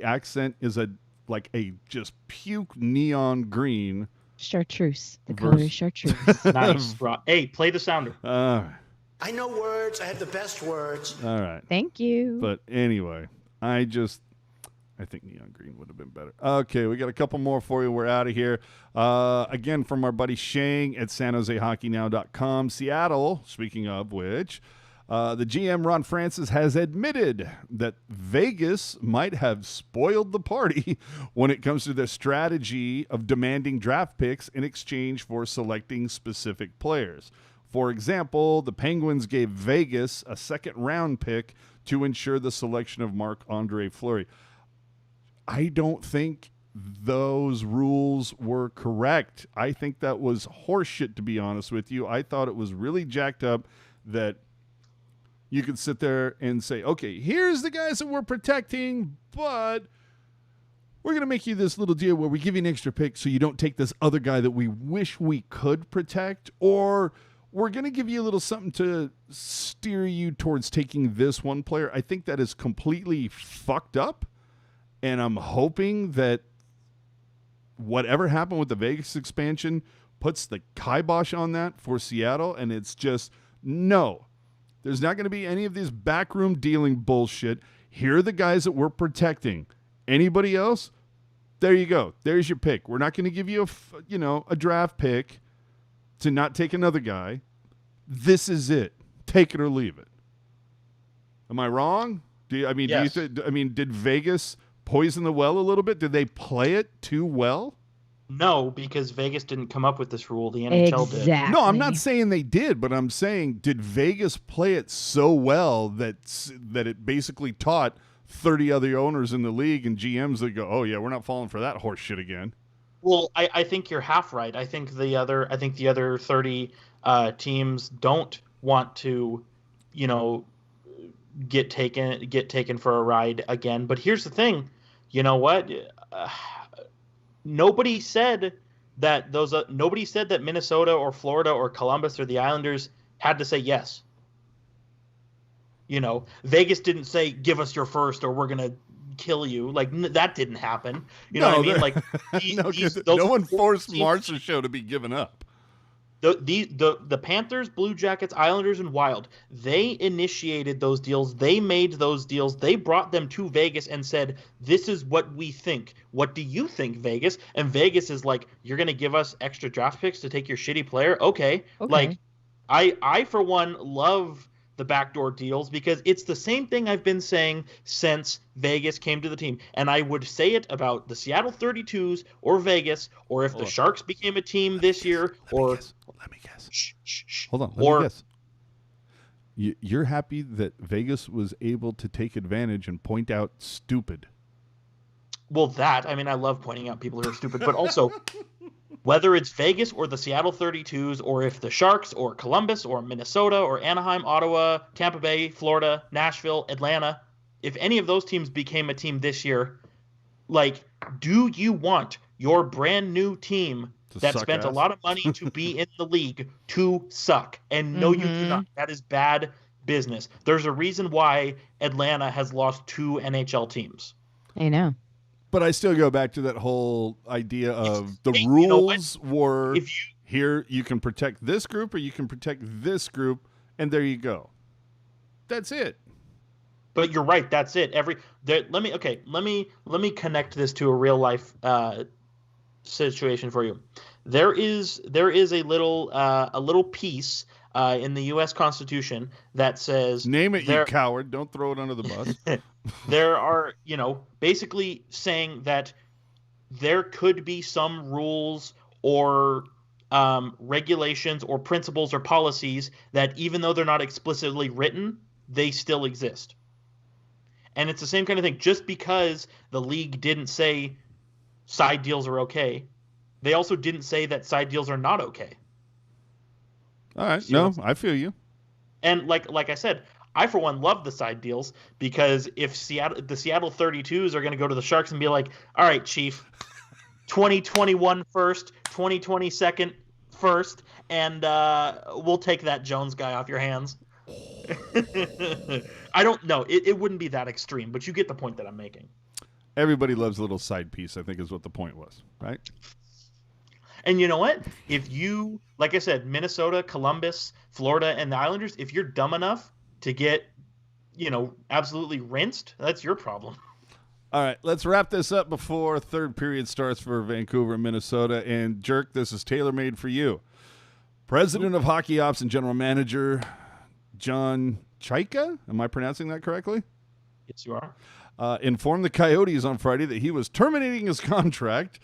accent is a just puke neon green. Chartreuse. The color is chartreuse. Nice. Hey, play the sounder. I know words. I have the best words. All right. Thank you. But anyway, I think neon green would have been better. Okay, we got a couple more for you. We're out of here. Again, from our buddy Shang at SanJoseHockeyNow.com. Seattle, speaking of which, the GM Ron Francis has admitted that Vegas might have spoiled the party when it comes to their strategy of demanding draft picks in exchange for selecting specific players. For example, the Penguins gave Vegas a second-round pick to ensure the selection of Marc-Andre Fleury. I don't think those rules were correct. I think that was horseshit, to be honest with you. I thought it was really jacked up that you could sit there and say, okay, here's the guys that we're protecting, but we're going to make you this little deal where we give you an extra pick so you don't take this other guy that we wish we could protect, or we're going to give you a little something to steer you towards taking this one player. I think that is completely fucked up. And I'm hoping that whatever happened with the Vegas expansion puts the kibosh on that for Seattle. And it's just, no, there's not going to be any of this backroom dealing bullshit. Here are the guys that we're protecting. Anybody else? There you go. There's your pick. We're not going to give you a draft pick to not take another guy. This is it. Take it or leave it. Am I wrong? Yes. Did Vegas poison the well a little bit? Did they play it too well? No, because Vegas didn't come up with this rule. The NHL did. Exactly. No, I'm not saying they did, but I'm saying, did Vegas play it so well that it basically taught 30 other owners in the league and GMs that go, oh yeah, we're not falling for that horse shit again? Well, I think you're half right. I think the other 30 teams don't want to, get taken for a ride again. But here's the thing, you know what? Nobody said that Minnesota or Florida or Columbus or the Islanders had to say yes. Vegas didn't say give us your first or we're gonna kill you. Like that didn't happen. You know what I mean? Like no one forced Marsh's show to be given up. The Panthers, Blue Jackets, Islanders, and Wild, they initiated those deals. They made those deals. They brought them to Vegas and said, this is what we think. What do you think, Vegas? And Vegas is like, you're going to give us extra draft picks to take your shitty player? Okay. Like, I for one, love the backdoor deals, because it's the same thing I've been saying since Vegas came to the team. And I would say it about the Seattle 32s or Vegas, or if the Sharks became a team this year, or... Let me guess. Shh. Hold on. Let me guess. You're happy that Vegas was able to take advantage and point out stupid. Well, I love pointing out people who are stupid, but also... Whether it's Vegas or the Seattle 32s, or if the Sharks or Columbus or Minnesota or Anaheim, Ottawa, Tampa Bay, Florida, Nashville, Atlanta, if any of those teams became a team this year, like, do you want your brand new team that spent a lot of money to be in the league to suck? And no, you do not. That is bad business. There's a reason why Atlanta has lost 2 NHL teams. I know. But I still go back to that whole idea of the rules were here you can protect this group or you can protect this group, and there you go. That's it. But you're right. That's it. Let me connect this to a real life situation for you. There is a little piece in the U.S. Constitution that says, "Name it, you coward! Don't throw it under the bus." There are, basically saying that there could be some rules or regulations or principles or policies that, even though they're not explicitly written, they still exist. And it's the same kind of thing. Just because the league didn't say side deals are okay, they also didn't say that side deals are not okay. All right. No, I feel you. And like I said, I, for one, love the side deals, because if the Seattle 32s are going to go to the Sharks and be like, all right, Chief, 2021 first, 2020 second first, and we'll take that Jones guy off your hands. I don't know. It wouldn't be that extreme, but you get the point that I'm making. Everybody loves a little side piece, I think, is what the point was, right? And you know what? If you, like I said, Minnesota, Columbus, Florida, and the Islanders, if you're dumb enough to get, absolutely rinsed, that's your problem. All right, let's wrap this up before third period starts for Vancouver and Minnesota. And, Jerk, this is tailor-made for you. President of Hockey Ops and General Manager Jon Chayka, am I pronouncing that correctly? Yes, you are. Informed the Coyotes on Friday that he was terminating his contract.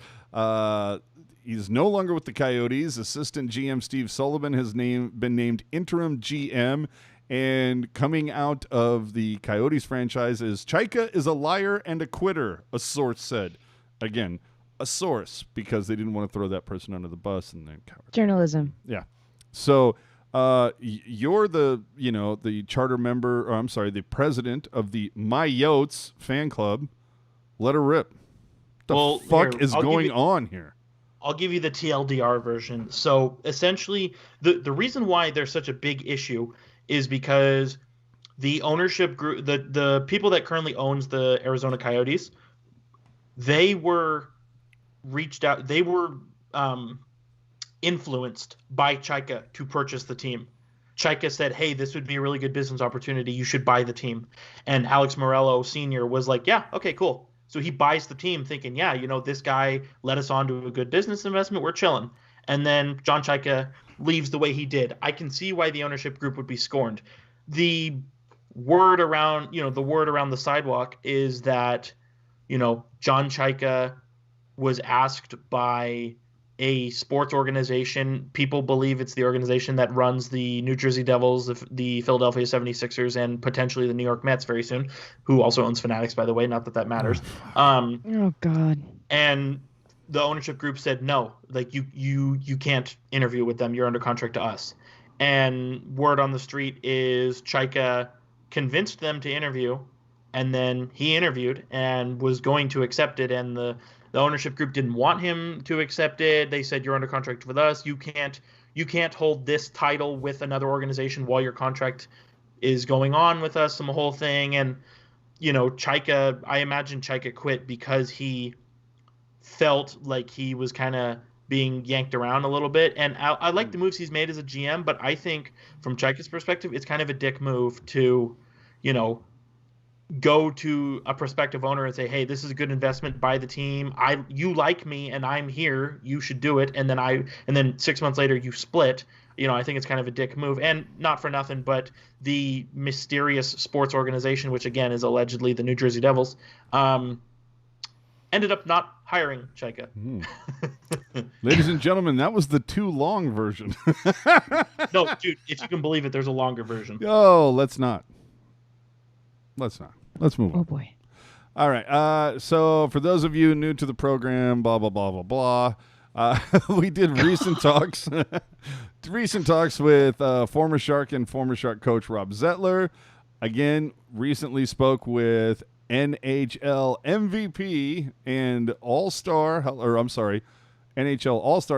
He's no longer with the Coyotes. Assistant GM Steve Sullivan has been named interim GM. And coming out of the Coyotes franchise is Chayka is a liar and a quitter, a source said. Again, a source, because they didn't want to throw that person under the bus and then cover. Journalism. Yeah. So you're the charter member, or I'm sorry, the president of the My Yotes fan club. Let her rip. The fuck is going on here? I'll give you the TLDR version. So essentially, the reason why there's such a big issue is because the ownership group, the people that currently owns the Arizona Coyotes, they were influenced by Chayka to purchase the team. Chayka said, hey, this would be a really good business opportunity. You should buy the team. And Alex Morello Sr. was like, yeah, okay, cool. So he buys the team thinking, yeah, this guy led us on to a good business investment. We're chilling. And then Jon Chayka leaves the way he did. I can see why the ownership group would be scorned. The word around the sidewalk is that, Jon Chayka was asked by a sports organization. People believe it's the organization that runs the New Jersey Devils, the Philadelphia 76ers, and potentially the New York Mets very soon, who also owns Fanatics, by the way, not that matters. Oh, God. And the ownership group said, no, like you can't interview with them. You're under contract to us. And word on the street is Chayka convinced them to interview, and then he interviewed and was going to accept it, and the ownership group didn't want him to accept it. They said, you're under contract with us. You can't hold this title with another organization while your contract is going on with us, and the whole thing. And, Chayka, I imagine Chayka quit because he felt like he was kind of being yanked around a little bit. And I like the moves he's made as a GM, but I think from Chayka's perspective, it's kind of a dick move to, go to a prospective owner and say, hey, this is a good investment by the team. You like me and I'm here. You should do it. And then 6 months later you split. I think it's kind of a dick move. And not for nothing, but the mysterious sports organization, which again is allegedly the New Jersey Devils, ended up not hiring Chaika. Ladies and gentlemen, that was the too long version. No, dude, if you can believe it, there's a longer version. Oh, let's not. Let's move on. Oh boy. All right. So for those of you new to the program, blah, blah, blah, blah, blah. We did recent talks. Recent talks with former Shark and former Shark coach Rob Zettler. Again, recently spoke with NHL MVP and NHL All-Star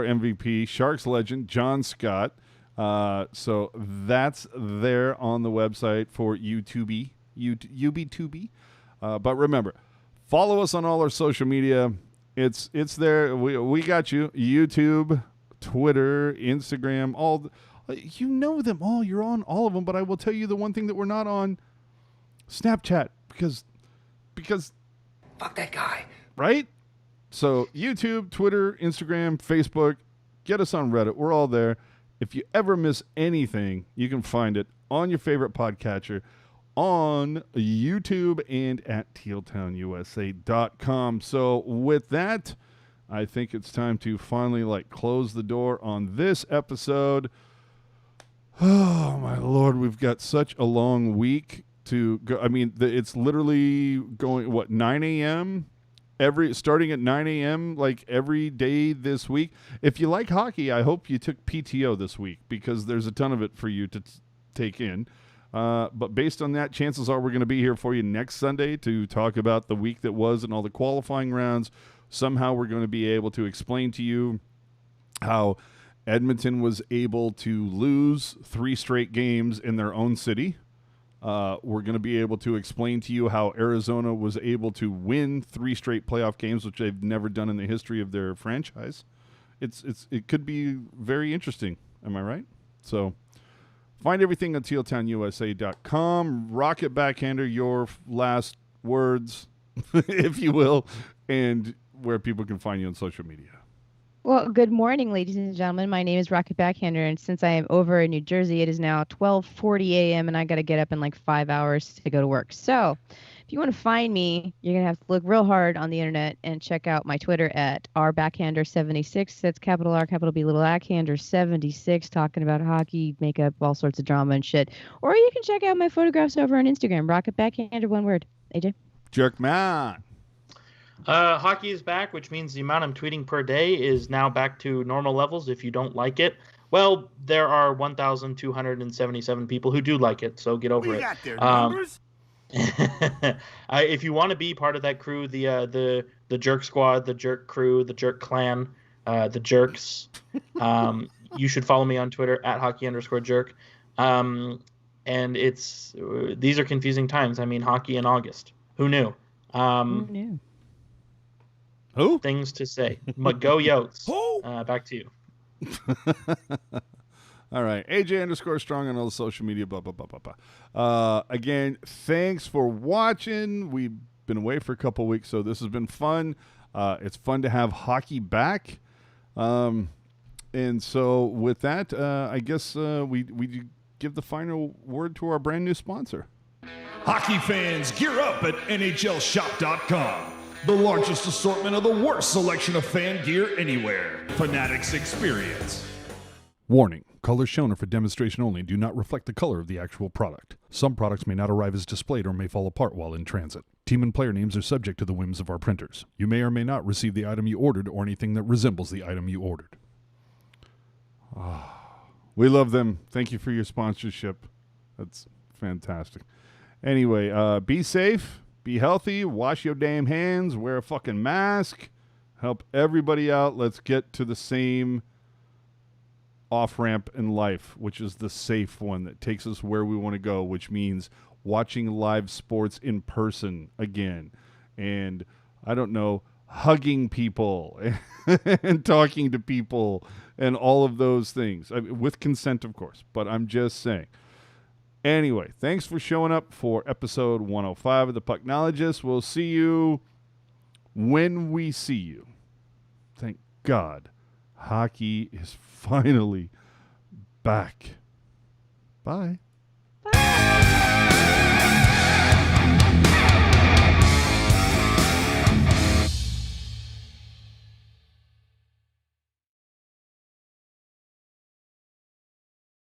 MVP, Sharks legend, John Scott. So that's there on the website for YouTube. But remember, follow us on all our social media. It's there. We got you. YouTube, Twitter, Instagram, you know them all. You're on all of them. But I will tell you the one thing that we're not on: Snapchat, because Fuck that guy. right? So YouTube, Twitter, Instagram, Facebook. Get us on Reddit. We're all there. If you ever miss anything, you can find it on your favorite podcatcher, on YouTube, and at tealtownusa.com. So with that, I think it's time to finally close the door on this episode. Oh my Lord, we've got such a long week to go. I mean, it's literally going 9 a.m. starting at 9 a.m. every day this week. If you like hockey, I hope you took PTO this week, because there's a ton of it for you to take in. But based on that, chances are we're going to be here for you next Sunday to talk about the week that was and all the qualifying rounds. Somehow we're going to be able to explain to you how Edmonton was able to lose 3 straight games in their own city. We're going to be able to explain to you how Arizona was able to win 3 straight playoff games, which they've never done in the history of their franchise. It could be very interesting. Am I right? So find everything on tealtownusa.com. Rocket Backhander, your last words, if you will, and where people can find you on social media. Well, good morning, ladies and gentlemen. My name is Rocket Backhander, and since I am over in New Jersey, it is now 12:40 a.m., and I got to get up in 5 hours to go to work. So if you want to find me, you're going to have to look real hard on the internet and check out my Twitter at rbackhander76. That's capital R, capital B, little backhander76, talking about hockey, makeup, all sorts of drama and shit. Or you can check out my photographs over on Instagram, Rocket Backhander, one word. AJ? Jerk man. Hockey is back, which means the amount I'm tweeting per day is now back to normal levels. If you don't like it, well, there are 1,277 people who do like it, so get over it. Got their numbers? If you want to be part of that crew, the Jerk Squad, the Jerk Crew, the Jerk Clan, the Jerks, you should follow me on Twitter at hockey_jerk. And these are confusing times. I mean, hockey in August. Who knew? Who knew? Who? Things to say. Go Yotes. Back to you. All right. AJ_strong on all the social media. Blah, blah, blah, blah, blah. Again, thanks for watching. We've been away for a couple weeks, so this has been fun. It's fun to have hockey back. And so with that, I guess we give the final word to our brand new sponsor. Hockey fans, gear up at NHLShop.com. The largest assortment of the worst selection of fan gear anywhere. Fanatics experience. Warning. Colors shown are for demonstration only and do not reflect the color of the actual product. Some products may not arrive as displayed or may fall apart while in transit. Team and player names are subject to the whims of our printers. You may or may not receive the item you ordered or anything that resembles the item you ordered. We love them. Thank you for your sponsorship. That's fantastic. Anyway, be safe. Be healthy, wash your damn hands, wear a fucking mask, help everybody out. Let's get to the same off-ramp in life, which is the safe one that takes us where we want to go, which means watching live sports in person again. And, I don't know, hugging people and talking to people and all of those things. I mean, with consent, of course, but I'm just saying. Anyway, thanks for showing up for episode 105 of the Pucknologists. We'll see you when we see you. Thank God. Hockey is finally back. Bye. Bye.